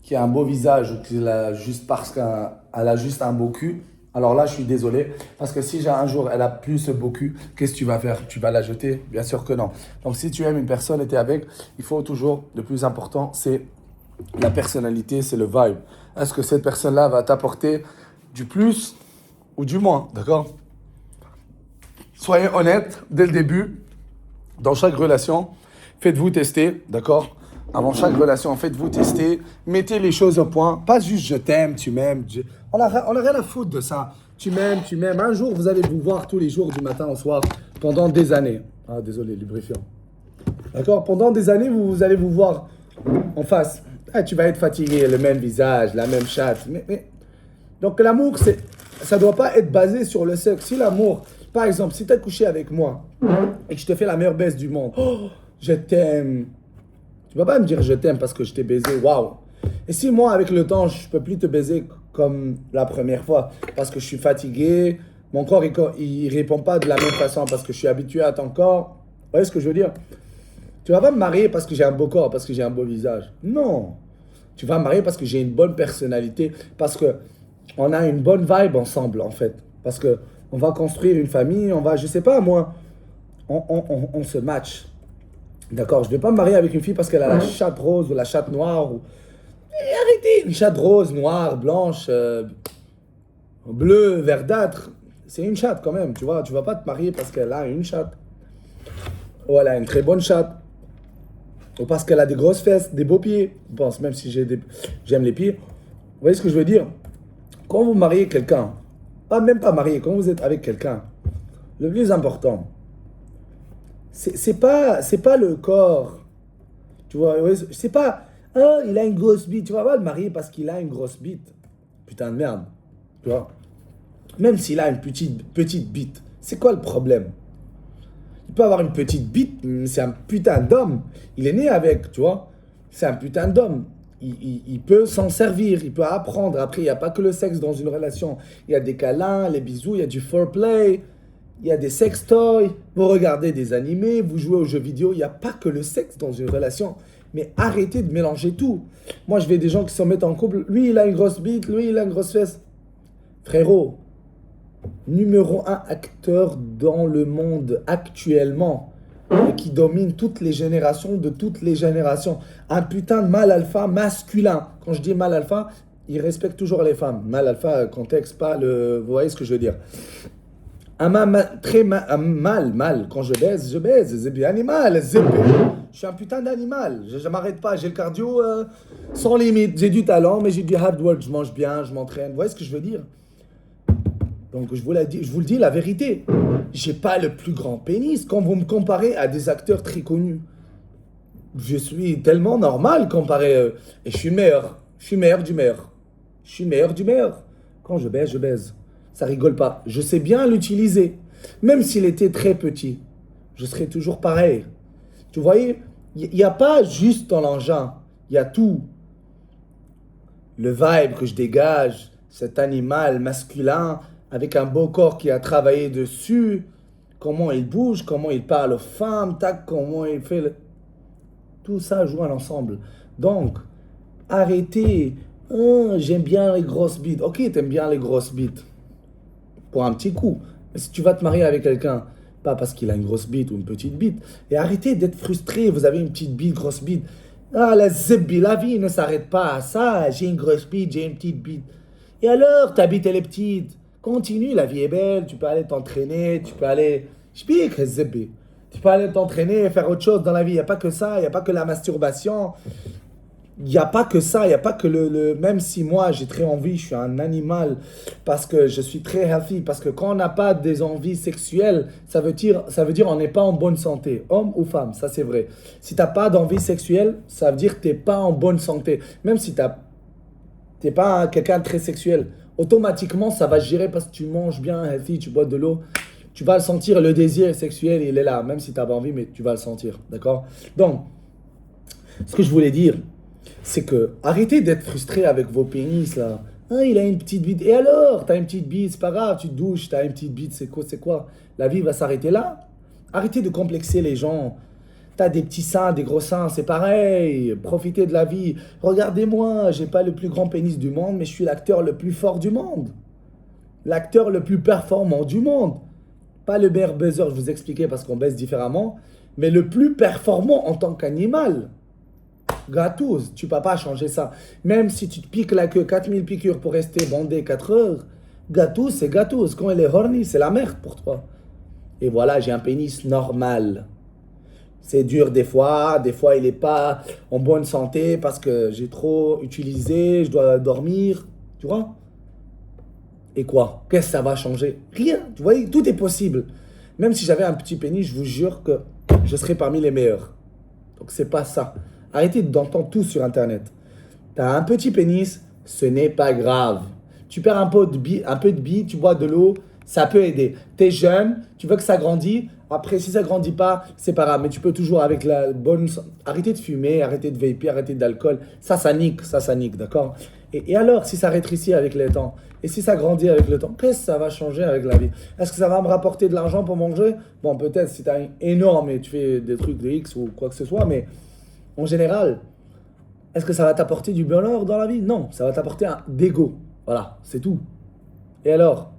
qui a un beau visage ou qu'elle a juste parce qu'elle a juste un beau cul, alors là, je suis désolé. Parce que si un jour, elle a plus ce beau cul, qu'est-ce que tu vas faire? Tu vas la jeter? Bien sûr que non. Donc, si tu aimes une personne et tu es avec, il faut toujours, le plus important, c'est la personnalité, c'est le vibe. Est-ce que cette personne-là va t'apporter du plus ou du moins, d'accord? Soyez honnête dès le début, dans chaque relation, faites-vous tester, d'accord? Avant chaque relation, faites-vous tester, mettez les choses au point, pas juste je t'aime, tu m'aimes. On a rien à foutre de ça. Tu m'aimes, tu m'aimes. Un jour, vous allez vous voir tous les jours, du matin au soir, pendant des années. Ah, désolé, lubrifiant. D'accord? Pendant des années, vous allez vous voir en face. Ah, tu vas être fatigué, le même visage, la même chatte. Donc l'amour, ça ne doit pas être basé sur le sexe. Si l'amour, par exemple, si tu as couché avec moi et que je te fais la meilleure baisse du monde, oh, je t'aime. Tu ne vas pas me dire je t'aime parce que je t'ai baisé, waouh. Et si moi, avec le temps, je ne peux plus te baiser comme la première fois parce que je suis fatigué, mon corps, il ne répond pas de la même façon parce que je suis habitué à ton corps. Vous voyez ce que je veux dire? Tu ne vas pas me marier parce que j'ai un beau corps, parce que j'ai un beau visage. Non. Tu vas me marier parce que j'ai une bonne personnalité, parce qu'on a une bonne vibe ensemble, en fait. Parce qu'on va construire une famille, on va, je sais pas, moi, on se match. D'accord? Je ne vais pas me marier avec une fille parce qu'elle a la chatte rose ou la chatte noire. Arrêtez! Une chatte rose, noire, blanche, bleue, verdâtre. C'est une chatte quand même, tu vois. Tu ne vas pas te marier parce qu'elle a une chatte. Ou elle a une très bonne chatte. Ou parce qu'elle a des grosses fesses, des beaux pieds. Je pense, même si j'aime les pieds. Vous voyez ce que je veux dire? Quand vous mariez quelqu'un, même pas marié, quand vous êtes avec quelqu'un, le plus important, c'est pas le corps. Tu vois, c'est pas, ah, il a une grosse bite. Tu vas pas le marier parce qu'il a une grosse bite. Putain de merde. Tu vois? Même s'il a une petite bite, c'est quoi le problème? Il peut avoir une petite bite, mais c'est un putain d'homme. Il est né avec, tu vois. C'est un putain d'homme. Il peut s'en servir, il peut apprendre. Après, il n'y a pas que le sexe dans une relation. Il y a des câlins, les bisous, il y a du foreplay, il y a des sextoys. Vous regardez des animés, vous jouez aux jeux vidéo. Il n'y a pas que le sexe dans une relation. Mais arrêtez de mélanger tout. Moi, je vais des gens qui se mettent en couple. Lui, il a une grosse bite, lui, il a une grosse fesse. Frérot, numéro 1 acteur dans le monde actuellement et qui domine toutes les générations de toutes les générations. Un putain de mâle alpha masculin. Quand je dis mâle alpha, il respecte toujours les femmes. Mâle alpha, contexte, pas le... Vous voyez ce que je veux dire? Un mâle. Quand je baise, c'est bien animal. Je suis un putain d'animal. Je ne m'arrête pas. J'ai le cardio sans limite. J'ai du talent, mais j'ai du hard work. Je mange bien, je m'entraîne. Vous voyez ce que je veux dire? Donc je vous le dis la vérité. J'ai pas le plus grand pénis quand vous me comparez à des acteurs très connus. Je suis tellement normal comparé et je suis meilleur. Je suis meilleur du meilleur. Je suis meilleur du meilleur. Quand je baise, je baise. Ça rigole pas. Je sais bien l'utiliser. Même s'il était très petit, je serais toujours pareil. Tu voyez, il n'y a pas juste dans l'engin. Il y a tout. Le vibe que je dégage, cet animal masculin avec un beau corps qui a travaillé dessus, comment il bouge, comment il parle aux femmes, tac, comment il fait... Tout ça joue ensemble. Donc, arrêtez. Oh, j'aime bien les grosses bites. Ok, t'aimes bien les grosses bites. Pour un petit coup. Mais si tu vas te marier avec quelqu'un, pas parce qu'il a une grosse bite ou une petite bite, et arrêtez d'être frustré. Vous avez une petite bite, grosse bite. Ah, la zebbi, la vie ne s'arrête pas à ça. J'ai une grosse bite, j'ai une petite bite. Et alors, ta bite, elle est petite. Continue, la vie est belle, tu peux aller t'entraîner, tu peux aller... Tu peux aller t'entraîner, faire autre chose dans la vie. Il n'y a pas que ça, il n'y a pas que la masturbation. Il n'y a pas que ça, il n'y a pas que Même si moi, j'ai très envie, je suis un animal, parce que je suis très healthy, parce que quand on n'a pas des envies sexuelles, ça veut dire on n'est pas en bonne santé, homme ou femme, ça c'est vrai. Si tu n'as pas d'envie sexuelle, ça veut dire que tu n'es pas en bonne santé. Même si tu n'es pas quelqu'un de très sexuel, automatiquement, ça va gérer parce que tu manges bien, healthy, tu bois de l'eau. Tu vas le sentir, le désir sexuel, il est là, même si tu n'as pas envie, mais tu vas le sentir, d'accord? Donc, ce que je voulais dire, c'est que arrêtez d'être frustré avec vos pénis, là. Ah, il a une petite bite. Et alors, t'as une petite bite, c'est pas grave, tu te douches, t'as une petite bite, c'est quoi, c'est quoi? La vie va s'arrêter là? Arrêtez de complexer les gens. T'as des petits seins, des gros seins, c'est pareil. Profitez de la vie. Regardez-moi, j'ai pas le plus grand pénis du monde, mais je suis l'acteur le plus fort du monde. L'acteur le plus performant du monde. Pas le meilleur buzzer, je vous expliquais parce qu'on baisse différemment, mais le plus performant en tant qu'animal. Gratos, tu peux pas changer ça. Même si tu te piques la queue 4000 piqûres pour rester bandé 4 heures, gratos, c'est gratos. Quand il est horny, c'est la merde pour toi. Et voilà, j'ai un pénis normal. C'est dur des fois il n'est pas en bonne santé parce que j'ai trop utilisé, je dois dormir, tu vois. Et quoi? Qu'est-ce que ça va changer? Rien, tu vois, tout est possible. Même si j'avais un petit pénis, je vous jure que je serais parmi les meilleurs. Donc c'est pas ça. Arrêtez d'entendre tout sur Internet. T'as un petit pénis, ce n'est pas grave. Tu perds un peu de bille, tu bois de l'eau, ça peut aider. T'es jeune, tu veux que ça grandisse. Après, si ça grandit pas, c'est pas grave. Mais tu peux toujours avec la bonne... Arrêtez de fumer, arrêtez de vaper, arrêtez d'alcool. Ça nique, d'accord? Et alors, si ça rétrécit avec le temps, et si ça grandit avec le temps, qu'est-ce que ça va changer avec la vie? Est-ce que ça va me rapporter de l'argent pour manger? Bon, peut-être si tu as énorme et tu fais des trucs de X ou quoi que ce soit, mais en général, est-ce que ça va t'apporter du bonheur dans la vie? Non, ça va t'apporter un dégo. Voilà, c'est tout. Et alors?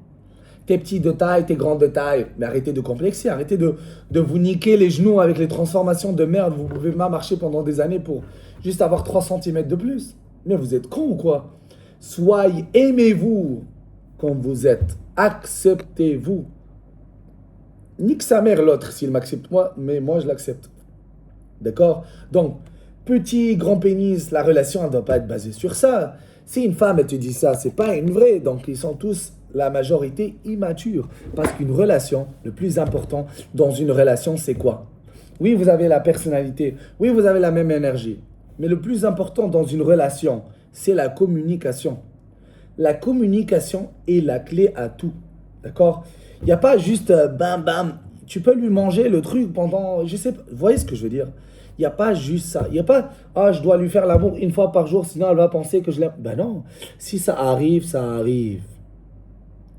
T'es petit de taille, t'es grand de taille, mais arrêtez de complexer, arrêtez de vous niquer les genoux avec les transformations de merde. Vous pouvez pas marcher pendant des années pour juste avoir 3 centimètres de plus. Mais vous êtes con ou quoi? Soyez, aimez-vous comme vous êtes. Acceptez-vous. Nique sa mère l'autre s'il m'accepte moi, mais moi je l'accepte. D'accord? Donc, petit, grand pénis, la relation ne doit pas être basée sur ça. Si une femme elle te dit ça, c'est pas une vraie. Donc ils sont tous la majorité immature. Parce qu'une relation, le plus important dans une relation, c'est quoi? Oui, vous avez la personnalité. Oui, vous avez la même énergie. Mais le plus important dans une relation, c'est la communication. La communication est la clé à tout. D'accord? Il n'y a pas juste bam bam. Tu peux lui manger le truc pendant, je sais pas. Vous voyez ce que je veux dire? Il n'y a pas juste ça. Il n'y a pas, ah, je dois lui faire l'amour une fois par jour, sinon elle va penser que je l'aime. Ben non. Si ça arrive, ça arrive.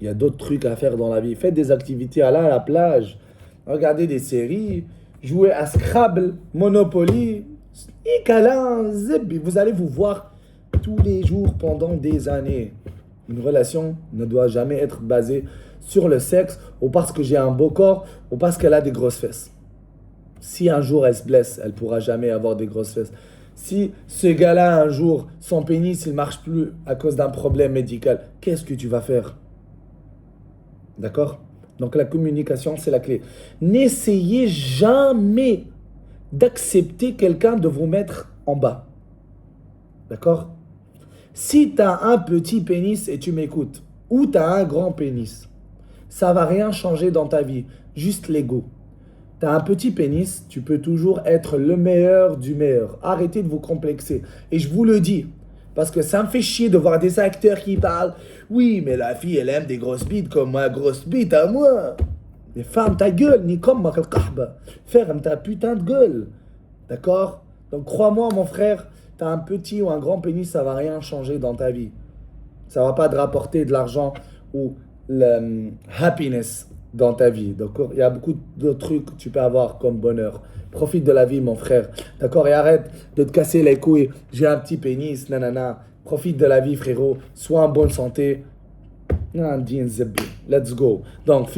Il y a d'autres trucs à faire dans la vie. Faites des activités à la plage. Regardez des séries. Jouez à Scrabble, Monopoly. Et câlin, zeb. Vous allez vous voir tous les jours pendant des années. Une relation ne doit jamais être basée sur le sexe ou parce que j'ai un beau corps ou parce qu'elle a des grosses fesses. Si un jour elle se blesse, elle ne pourra jamais avoir des grosses fesses. Si ce gars-là, un jour, son pénis, il ne marche plus à cause d'un problème médical, qu'est-ce que tu vas faire? D'accord? Donc la communication, c'est la clé. N'essayez jamais d'accepter quelqu'un de vous mettre en bas. D'accord? Si tu as un petit pénis et tu m'écoutes, ou tu as un grand pénis, ça va rien changer dans ta vie, juste l'ego. Tu as un petit pénis, tu peux toujours être le meilleur du meilleur. Arrêtez de vous complexer. Et je vous le dis, parce que ça me fait chier de voir des acteurs qui parlent. Oui, mais la fille, elle aime des grosses bites comme ma grosse bite à moi. Mais ferme ta gueule, ni comme ma kahba. Ferme ta putain de gueule. D'accord? Donc crois-moi, mon frère, tu as un petit ou un grand pénis, ça va rien changer dans ta vie. Ça va pas te rapporter de l'argent ou le happiness dans ta vie. D'accord? Il y a beaucoup de trucs que tu peux avoir comme bonheur. Profite de la vie, mon frère. D'accord? Et arrête de te casser les couilles. J'ai un petit pénis, nanana. Profite de la vie, frérot. Sois en bonne santé. Let's go. Donc,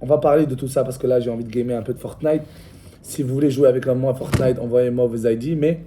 on va parler de tout ça parce que là, j'ai envie de gamer un peu de Fortnite. Si vous voulez jouer avec moi à Fortnite, envoyez-moi vos ID. Mais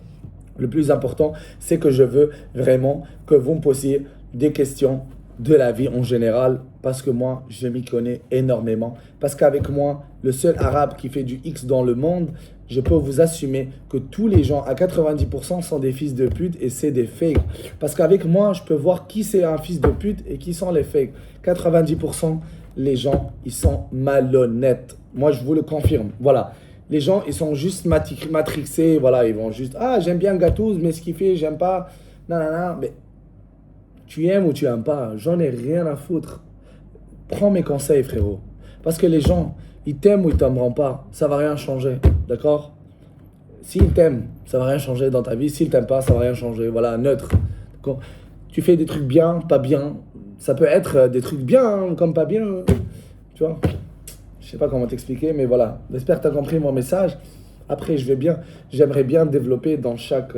le plus important, c'est que je veux vraiment que vous me posiez des questions de la vie en général, parce que moi, je m'y connais énormément. Parce qu'avec moi, le seul arabe qui fait du X dans le monde, je peux vous assumer que tous les gens, à 90%, sont des fils de pute et c'est des fakes. Parce qu'avec moi, je peux voir qui c'est un fils de pute et qui sont les fakes. 90%, les gens, ils sont malhonnêtes. Moi, je vous le confirme. Voilà. Les gens, ils sont juste matrixés. Voilà, ils vont juste, ah, j'aime bien Gatouz, mais ce qu'il fait, j'aime pas. Non, non, non. Mais tu aimes ou tu aimes pas, j'en ai rien à foutre. Prends mes conseils, frérot. Parce que les gens, ils t'aiment ou ils t'aimeront pas. Ça va rien changer. D'accord? S'ils t'aiment, ça va rien changer dans ta vie. S'ils t'aiment pas, ça va rien changer. Voilà, neutre. D'accord? Tu fais des trucs bien, pas bien. Ça peut être des trucs bien, hein, comme pas bien. Tu vois? Je sais pas comment t'expliquer, mais voilà. J'espère que tu as compris mon message. Après, j'aimerais bien développer dans chaque,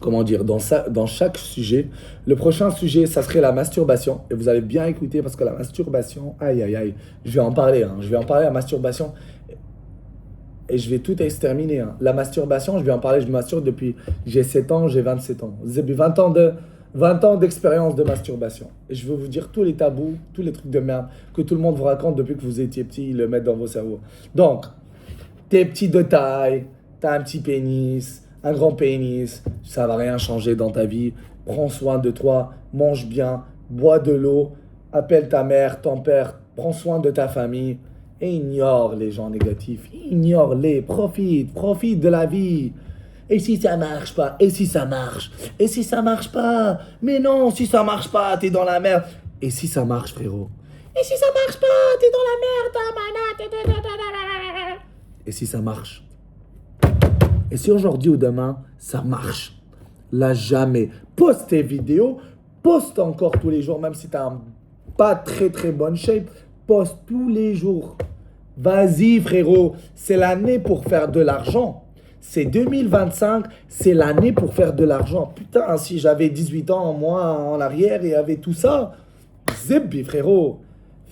comment dire, dans chaque sujet. Le prochain sujet, ça serait la masturbation. Et vous allez bien écouter parce que la masturbation, aïe, aïe, aïe, je vais en parler. Hein. Je vais en parler, la masturbation. Et je vais tout exterminer. Hein. La masturbation, je vais en parler. Je me masturbe depuis, j'ai 7 ans, j'ai 27 ans. J'ai 20 ans d'expérience de masturbation. Et je veux vous dire tous les tabous, tous les trucs de merde que tout le monde vous raconte depuis que vous étiez petit, ils le mettent dans vos cerveaux. Donc, t'es petit de taille, t'as un petit pénis, un grand pénis, ça va rien changer dans ta vie. Prends soin de toi, mange bien, bois de l'eau, appelle ta mère, ton père, prends soin de ta famille et ignore les gens négatifs. Ignore-les, profite de la vie. Et si ça marche pas? Et si ça marche? Et si ça marche pas? Mais non, si ça marche pas, t'es dans la merde. Et si ça marche, frérot? Et si ça marche pas, t'es dans la merde, et si ça marche? Et si aujourd'hui ou demain, ça marche? Là, jamais. Poste tes vidéos, poste encore tous les jours, même si tu n'as pas très très bonne shape, poste tous les jours. Vas-y, frérot, c'est l'année pour faire de l'argent. C'est 2025, c'est l'année pour faire de l'argent. Putain, si j'avais 18 ans, moi, en arrière, et avait tout ça, zip, frérot,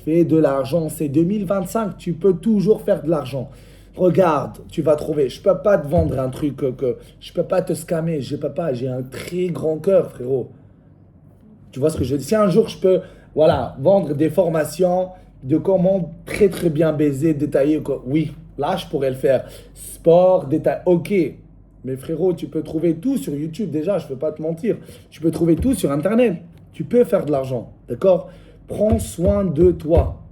fais de l'argent. C'est 2025, tu peux toujours faire de l'argent. Regarde, tu vas trouver. Je peux pas te vendre un truc que je peux pas te scammer. J'ai un très grand cœur, frérot. Tu vois ce que je dis? Si un jour je peux, voilà, vendre des formations de comment très très bien baiser, détailler, oui, là je pourrais le faire. Sport, détail, ok. Mais frérot, tu peux trouver tout sur YouTube déjà. Je peux pas te mentir. Tu peux trouver tout sur Internet. Tu peux faire de l'argent, d'accord? Prends soin de toi.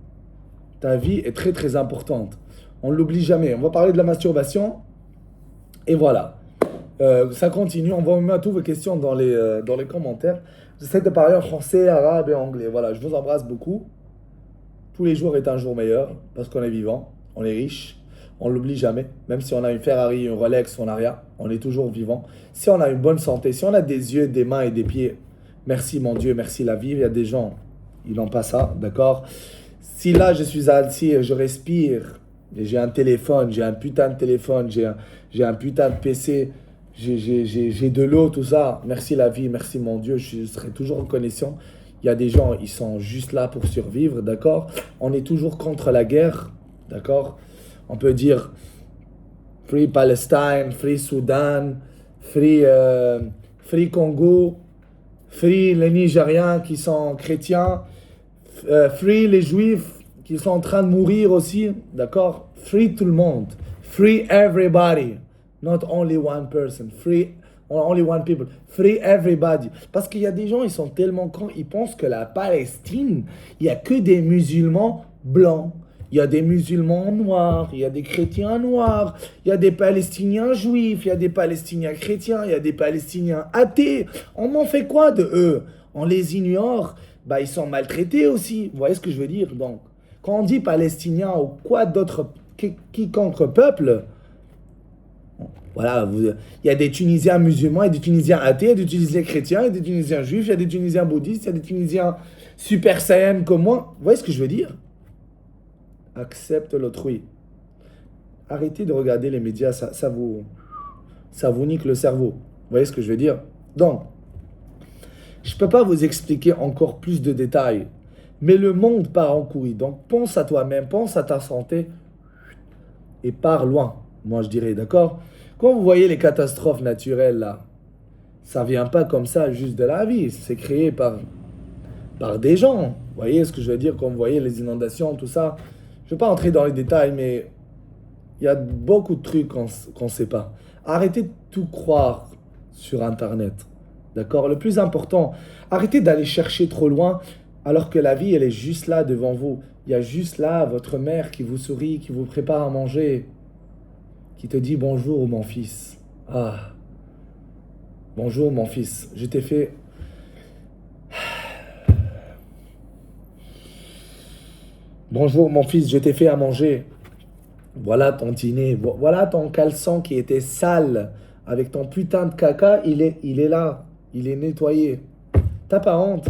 Ta vie est très très importante. On ne l'oublie jamais. On va parler de la masturbation. Et voilà. Ça continue. On va mettre toutes vos questions dans les commentaires. J'essaie de parler en français, arabe et anglais. Voilà, je vous embrasse beaucoup. Tous les jours est un jour meilleur parce qu'on est vivant, on est riche. On ne l'oublie jamais. Même si on a une Ferrari, une Rolex, on n'a rien. On est toujours vivant. Si on a une bonne santé, si on a des yeux, des mains et des pieds, merci mon Dieu, merci la vie. Il y a des gens, ils n'ont pas ça, d'accord? Si là, je suis assis et je respire, et j'ai un téléphone, j'ai un putain de téléphone, j'ai un putain de PC, j'ai de l'eau, tout ça. Merci la vie, merci mon Dieu, je serai toujours reconnaissant. Il y a des gens, ils sont juste là pour survivre, d'accord? On est toujours contre la guerre, d'accord? On peut dire Free Palestine, Free Soudan, Free Congo, Free les Nigériens qui sont chrétiens, Free les Juifs qui sont en train de mourir aussi, d'accord? Free tout le monde. Free everybody. Not only one person. Free only one people. Free everybody. Parce qu'il y a des gens, ils sont tellement cons, ils pensent que la Palestine, il n'y a que des musulmans blancs. Il y a des musulmans noirs, il y a des chrétiens noirs, il y a des Palestiniens juifs, il y a des Palestiniens chrétiens, il y a des Palestiniens athées. On en fait quoi de eux? On les ignore. Bah, ils sont maltraités aussi. Vous voyez ce que je veux dire? Donc, quand on dit Palestiniens ou quoi d'autre, quiconque peuple, voilà, il y a des Tunisiens musulmans, il y a des Tunisiens athées, il y a des Tunisiens chrétiens, il y a des Tunisiens juifs, il y a des Tunisiens bouddhistes, il y a des Tunisiens super saiyans comme moi. Vous voyez ce que je veux dire? Accepte l'autrui. Arrêtez de regarder les médias, ça vous nique le cerveau. Vous voyez ce que je veux dire? Donc, je ne peux pas vous expliquer encore plus de détails, mais le monde part en couille. Donc, pense à toi-même, pense à ta santé et pars loin, moi je dirais, d'accord? Quand vous voyez les catastrophes naturelles, là, ça ne vient pas comme ça juste de la vie. C'est créé par des gens. Vous voyez ce que je veux dire? Quand vous voyez les inondations, tout ça. Je ne vais pas entrer dans les détails, mais il y a beaucoup de trucs qu'on ne sait pas. Arrêtez de tout croire sur Internet. D'accord? Le plus important, arrêtez d'aller chercher trop loin alors que la vie, elle est juste là devant vous. Il y a juste là votre mère qui vous sourit, qui vous prépare à manger, qui te dit bonjour mon fils. Ah, bonjour mon fils, je t'ai fait... Bonjour mon fils, je t'ai fait à manger. Voilà ton dîner. Voilà ton caleçon qui était sale. Avec ton putain de caca, il est là. Il est nettoyé. T'as pas honte.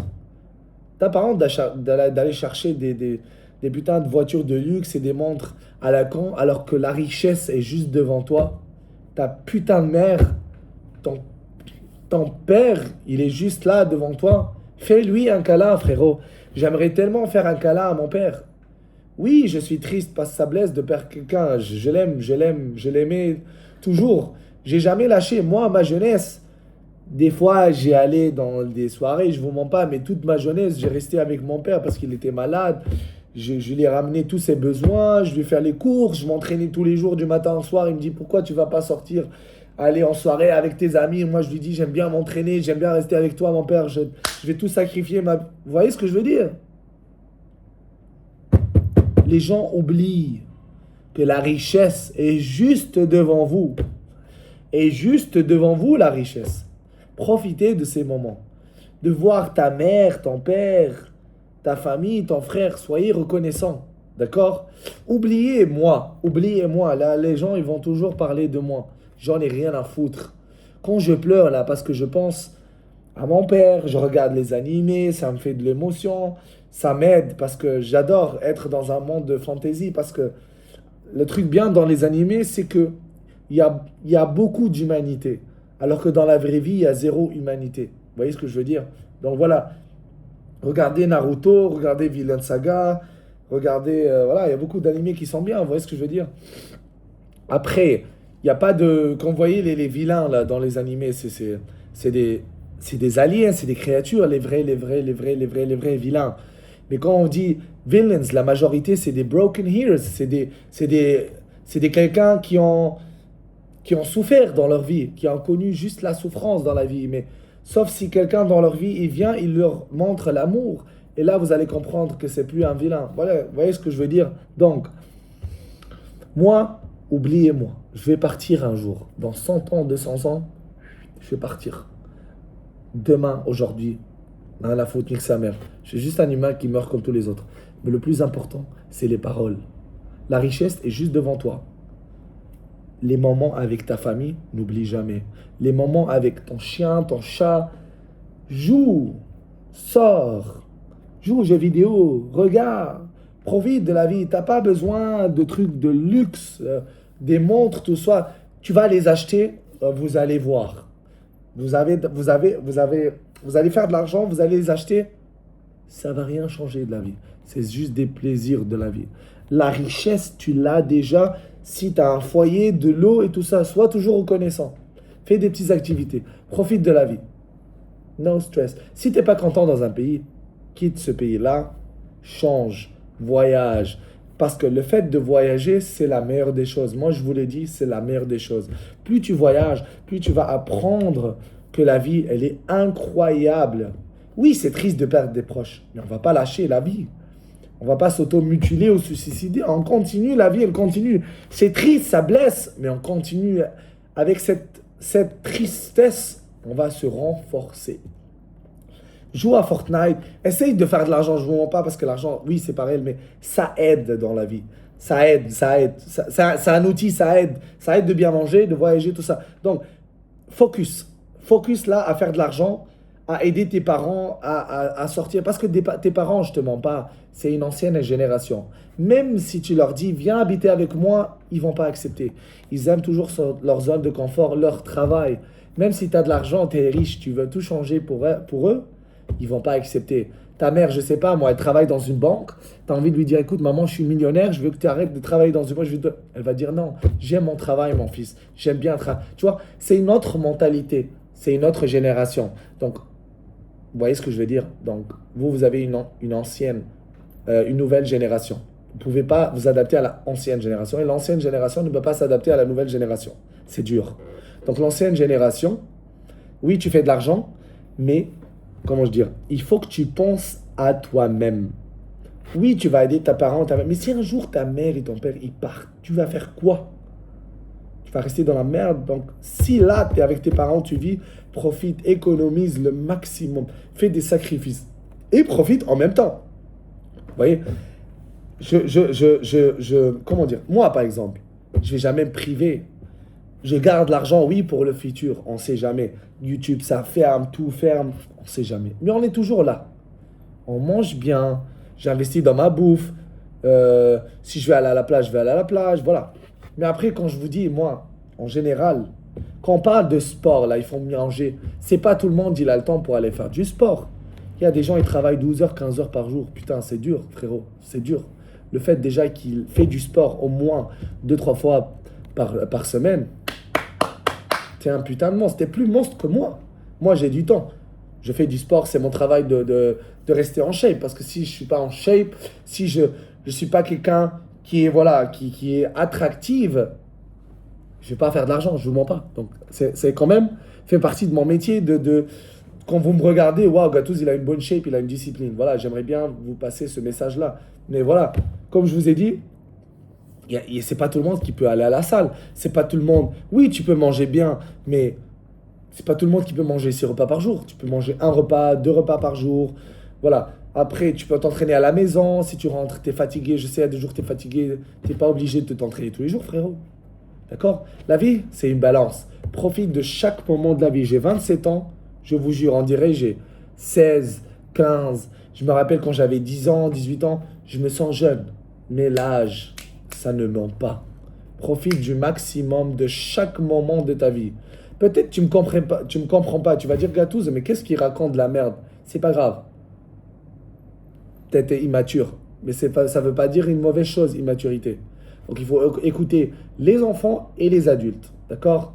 T'as pas honte d'aller chercher des putains de voitures de luxe et des montres à la con alors que la richesse est juste devant toi. Ta putain de mère, ton, ton père, il est juste là devant toi. Fais-lui un câlin, frérot. J'aimerais tellement faire un câlin à mon père. Oui, je suis triste parce que ça blesse de perdre quelqu'un. Je l'aime, je l'aime, je l'aimais toujours. J'ai jamais lâché. Moi, ma jeunesse, des fois, j'ai allé dans des soirées, je vous mens pas, mais toute ma jeunesse, j'ai resté avec mon père parce qu'il était malade. Je lui ai ramené tous ses besoins, je lui ai fait les courses, je m'entraînais tous les jours du matin au soir. Il me dit pourquoi tu vas pas sortir, aller en soirée avec tes amis. Moi, je lui dis j'aime bien m'entraîner, j'aime bien rester avec toi, mon père. Je vais tout sacrifier. Vous voyez ce que je veux dire? Les gens oublient que la richesse est juste devant vous. Est juste devant vous la richesse. Profitez de ces moments. De voir ta mère, ton père, ta famille, ton frère. Soyez reconnaissants. D'accord? Oubliez-moi. Là, les gens, ils vont toujours parler de moi. J'en ai rien à foutre. Quand je pleure, là, parce que je pense à mon père, je regarde les animés, ça me fait de l'émotion. Ça m'aide parce que j'adore être dans un monde de fantasy. Parce que le truc bien dans les animés, c'est que il y a beaucoup d'humanité. Alors que dans la vraie vie, il y a zéro humanité. Vous voyez ce que je veux dire? Donc voilà, regardez Naruto, regardez Vinland Saga, regardez... voilà, il y a beaucoup d'animés qui sont bien, vous voyez ce que je veux dire? Après, il n'y a pas de... Quand vous voyez les vilains là, dans les animés, c'est des aliens, c'est des créatures, les vrais vilains. Mais quand on dit villains, la majorité, c'est des broken heroes, c'est des quelqu'un qui ont souffert dans leur vie, qui ont connu juste la souffrance dans la vie. Mais sauf si quelqu'un dans leur vie, il vient, il leur montre l'amour. Et là, vous allez comprendre que c'est plus un vilain. Voilà, vous voyez ce que je veux dire? Donc, moi, oubliez-moi. Je vais partir un jour. Dans 100 ans, 200 ans, je vais partir. Demain, aujourd'hui, rien à foutre, nique sa mère. Je suis juste un humain qui meurt comme tous les autres. Mais le plus important, c'est les paroles. La richesse est juste devant toi. Les moments avec ta famille, n'oublie jamais. Les moments avec ton chien, ton chat, joue, sors, joue aux jeux vidéo, regarde, profite de la vie. T'as pas besoin de trucs de luxe, des montres, tout ça. Tu vas les acheter, vous allez voir. Vous allez faire de l'argent, vous allez les acheter. Ça va rien changer de la vie. C'est juste des plaisirs de la vie. La richesse, tu l'as déjà. Si tu as un foyer, de l'eau et tout ça, sois toujours reconnaissant. Fais des petites activités. Profite de la vie. No stress. Si tu n'es pas content dans un pays, quitte ce pays-là, change, voyage. Parce que le fait de voyager, c'est la meilleure des choses. Moi, je vous l'ai dit, c'est la meilleure des choses. Plus tu voyages, plus tu vas apprendre que la vie, elle est incroyable. Oui, c'est triste de perdre des proches, mais on ne va pas lâcher la vie. On ne va pas s'auto-mutiler ou se suicider. On continue, la vie, elle continue. C'est triste, ça blesse, mais on continue. Avec cette tristesse, on va se renforcer. Joue à Fortnite, essaye de faire de l'argent, je ne vous mens pas parce que l'argent, oui, c'est pareil, mais ça aide dans la vie. Ça aide. C'est un outil, ça aide. Ça aide de bien manger, de voyager, tout ça. Donc, focus. Focus là à faire de l'argent, à aider tes parents à sortir. Parce que tes parents, je ne te mens pas, c'est une ancienne génération. Même si tu leur dis, viens habiter avec moi, ils ne vont pas accepter. Ils aiment toujours leur zone de confort, leur travail. Même si tu as de l'argent, tu es riche, tu veux tout changer pour eux, ils ne vont pas accepter. Ta mère, je ne sais pas, moi, elle travaille dans une banque. Tu as envie de lui dire, écoute, maman, je suis millionnaire, je veux que tu arrêtes de travailler dans une banque. Elle va dire, non, j'aime mon travail, mon fils. J'aime bien travailler. Tu vois, c'est une autre mentalité. C'est une autre génération. Donc, vous voyez ce que je veux dire? Donc, vous avez une ancienne, une nouvelle génération. Vous ne pouvez pas vous adapter à l'ancienne génération. Et l'ancienne génération ne peut pas s'adapter à la nouvelle génération. C'est dur. Donc, l'ancienne génération, oui, tu fais de l'argent, mais, comment je dire, il faut que tu penses à toi-même. Oui, tu vas aider ta parent, mais si un jour ta mère et ton père, ils partent, tu vas faire quoi? Tu vas rester dans la merde. Donc, si là, tu es avec tes parents, tu vis, profite, économise le maximum, fais des sacrifices et profite en même temps. Vous voyez? comment dire, moi par exemple, je vais jamais me priver. Je garde l'argent, oui, pour le futur, on sait jamais. YouTube, ça ferme, tout ferme, on sait jamais. Mais on est toujours là. On mange bien, j'investis dans ma bouffe. Si je vais aller à la plage, je vais aller à la plage, voilà. Mais après, quand je vous dis, moi, en général, quand on parle de sport, là, ils font mélanger. C'est pas tout le monde, il a le temps pour aller faire du sport. Il y a des gens, ils travaillent 12 heures, 15 heures par jour. Putain, c'est dur, frérot, c'est dur. Le fait déjà qu'il fait du sport au moins 2 3 fois par semaine, t'es un putain de monstre. T'es plus monstre que moi. Moi, j'ai du temps. Je fais du sport, c'est mon travail de rester en shape. Parce que si je suis pas en shape, si je suis pas quelqu'un qui est, voilà, qui est attractive, je vais pas faire de l'argent, je vous mens pas. Donc, c'est quand même fait partie de mon métier quand vous me regardez, waouh, Gattuso, il a une bonne shape, il a une discipline. Voilà, j'aimerais bien vous passer ce message-là. Mais voilà, comme je vous ai dit, c'est pas tout le monde qui peut aller à la salle. C'est pas tout le monde. Oui, tu peux manger bien, mais c'est pas tout le monde qui peut manger 6 repas par jour. Tu peux manger un repas, 2 repas par jour. Voilà. Après, tu peux t'entraîner à la maison. Si tu rentres, t'es fatigué. Je sais, il y a des jours, t'es fatigué. T'es pas obligé de t'entraîner tous les jours, frérot. D'accord? La vie, c'est une balance. Profite de chaque moment de la vie. J'ai 27 ans. Je vous jure, on dirait j'ai 16, 15. Je me rappelle quand j'avais 10 ans, 18 ans. Je me sens jeune. Mais l'âge, ça ne ment pas. Profite du maximum de chaque moment de ta vie. Peut-être tu me comprends pas. Tu vas dire Gattuso, mais qu'est-ce qu'il raconte de la merde? C'est pas grave. Peut-être t'es immature, mais ça veut pas dire une mauvaise chose, immaturité. Donc il faut écouter les enfants et les adultes, d'accord?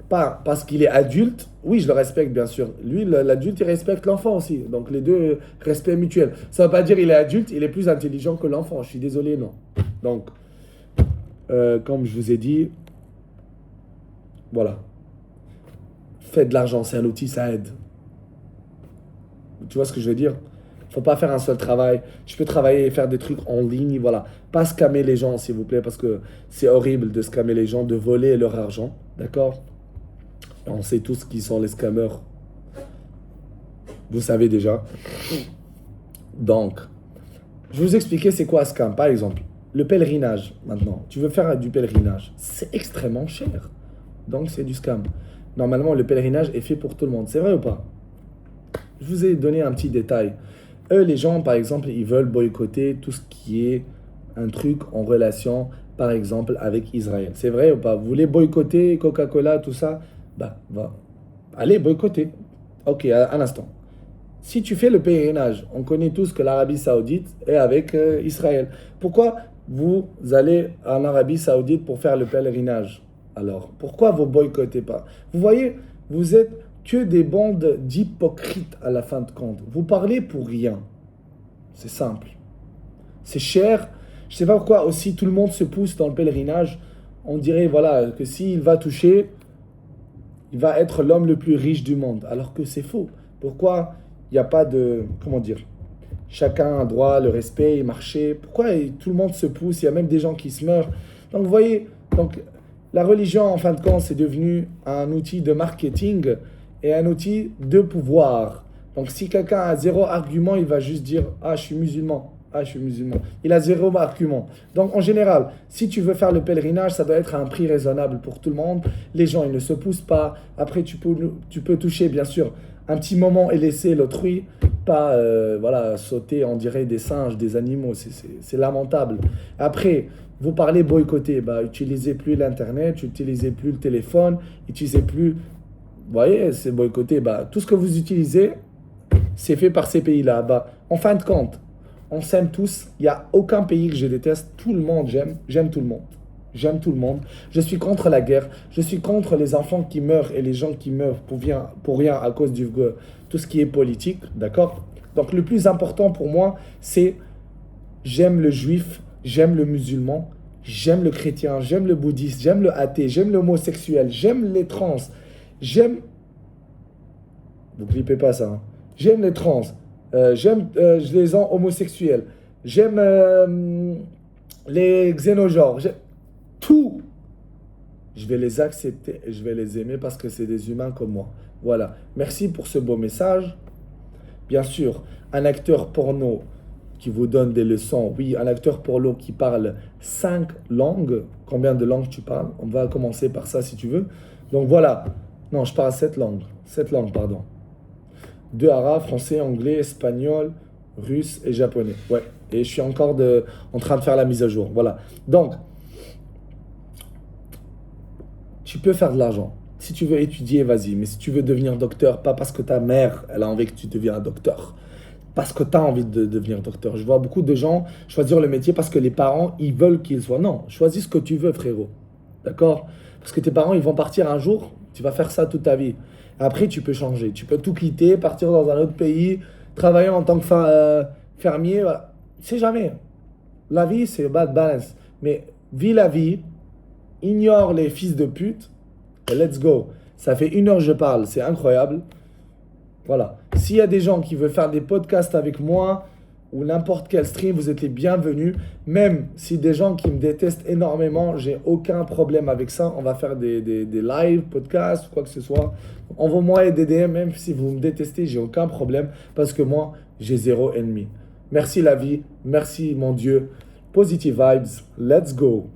Pas parce qu'il est adulte, oui, je le respecte bien sûr. Lui, l'adulte, il respecte l'enfant aussi. Donc les deux, respect mutuel. Ça ne veut pas dire qu'il est adulte, il est plus intelligent que l'enfant. Je suis désolé, non. Donc, comme je vous ai dit, voilà. Faites de l'argent, c'est un outil, ça aide. Tu vois ce que je veux dire? Faut pas faire un seul travail. Tu peux travailler et faire des trucs en ligne, voilà. Pas scammer les gens, s'il vous plaît, parce que c'est horrible de scammer les gens, de voler leur argent, d'accord? On sait tous qui sont les scammers. Vous savez déjà. Donc, je vais vous expliquer c'est quoi un scam. Par exemple, le pèlerinage, maintenant. Tu veux faire du pèlerinage. C'est extrêmement cher. Donc, c'est du scam. Normalement, le pèlerinage est fait pour tout le monde. C'est vrai ou pas? Je vous ai donné un petit détail. Eux, les gens, par exemple, ils veulent boycotter tout ce qui est un truc en relation, par exemple, avec Israël. C'est vrai ou pas? Vous voulez boycotter Coca-Cola, tout ça? Bah, allez, boycotter. Ok, un instant. Si tu fais le pèlerinage, on connaît tous que l'Arabie Saoudite est avec Israël. Pourquoi vous allez en Arabie Saoudite pour faire le pèlerinage? Alors, pourquoi vous boycottez pas? Vous voyez, vous êtes que des bandes d'hypocrites à la fin de compte. Vous parlez pour rien. C'est simple. C'est cher. Je ne sais pas pourquoi aussi tout le monde se pousse dans le pèlerinage. On dirait voilà que s'il va toucher, il va être l'homme le plus riche du monde. Alors que c'est faux. Pourquoi il n'y a pas de... Comment dire? Chacun a droit, le respect, marcher. Pourquoi tout le monde se pousse? Il y a même des gens qui se meurent. Donc vous voyez, donc, la religion en fin de compte c'est devenu un outil de marketing et un outil de pouvoir. Donc si quelqu'un a zéro argument, il va juste dire « Ah, je suis musulman. Ah, je suis musulman. » Il a zéro argument. Donc en général, si tu veux faire le pèlerinage, ça doit être à un prix raisonnable pour tout le monde. Les gens, ils ne se poussent pas. Après, tu peux toucher, bien sûr, un petit moment et laisser l'autrui. Pas voilà, sauter, on dirait des singes, des animaux. C'est lamentable. Après, vous parlez boycotter. Bah, utilisez plus l'Internet, utilisez plus le téléphone, utilisez plus... Vous voyez, c'est boycotter. Bah, tout ce que vous utilisez, c'est fait par ces pays-là. Bah, en fin de compte, on s'aime tous. Il n'y a aucun pays que je déteste. Tout le monde j'aime. J'aime tout le monde. J'aime tout le monde. Je suis contre la guerre. Je suis contre les enfants qui meurent et les gens qui meurent pour rien à cause de tout ce qui est politique. D'accord? Donc le plus important pour moi, c'est j'aime le juif, j'aime le musulman, j'aime le chrétien, j'aime le bouddhiste, j'aime le athée, j'aime l'homosexuel, j'aime les trans, j'aime... Vous clippez pas ça, hein. J'aime les trans, j'aime les gens homosexuels, j'aime les xénogenres, j'aime tout. Je vais les accepter et je vais les aimer parce que c'est des humains comme moi. Voilà. Merci pour ce beau message. Bien sûr, un acteur porno, qui vous donne des leçons. Oui, un acteur porno qui parle 5 langues. Combien de langues tu parles? On va commencer par ça si tu veux. Donc voilà. Non, je parle 7 langues. 7 langues, pardon. 2 arabes, français, anglais, espagnol, russe et japonais. Ouais. Et je suis encore en train de faire la mise à jour. Voilà. Donc, tu peux faire de l'argent. Si tu veux étudier, vas-y. Mais si tu veux devenir docteur, pas parce que ta mère, elle a envie que tu deviennes un docteur. Parce que tu as envie de devenir docteur. Je vois beaucoup de gens choisir le métier parce que les parents, ils veulent qu'il soit. Non, choisis ce que tu veux, frérot. D'accord? Parce que tes parents, ils vont partir un jour, tu vas faire ça toute ta vie. Après, tu peux changer. Tu peux tout quitter, partir dans un autre pays, travailler en tant que fermier. Voilà. C'est jamais. La vie, c'est bad balance. Mais vis la vie, ignore les fils de pute, et let's go. Ça fait 1 heure que je parle, c'est incroyable. Voilà. S'il y a des gens qui veulent faire des podcasts avec moi ou n'importe quel stream, vous êtes les bienvenus. Même si des gens qui me détestent énormément, j'ai aucun problème avec ça. On va faire des live, podcasts, quoi que ce soit. Envoie-moi des DM, même si vous me détestez, j'ai aucun problème parce que moi, j'ai 0 ennemi. Merci la vie, merci mon Dieu. Positive vibes, let's go.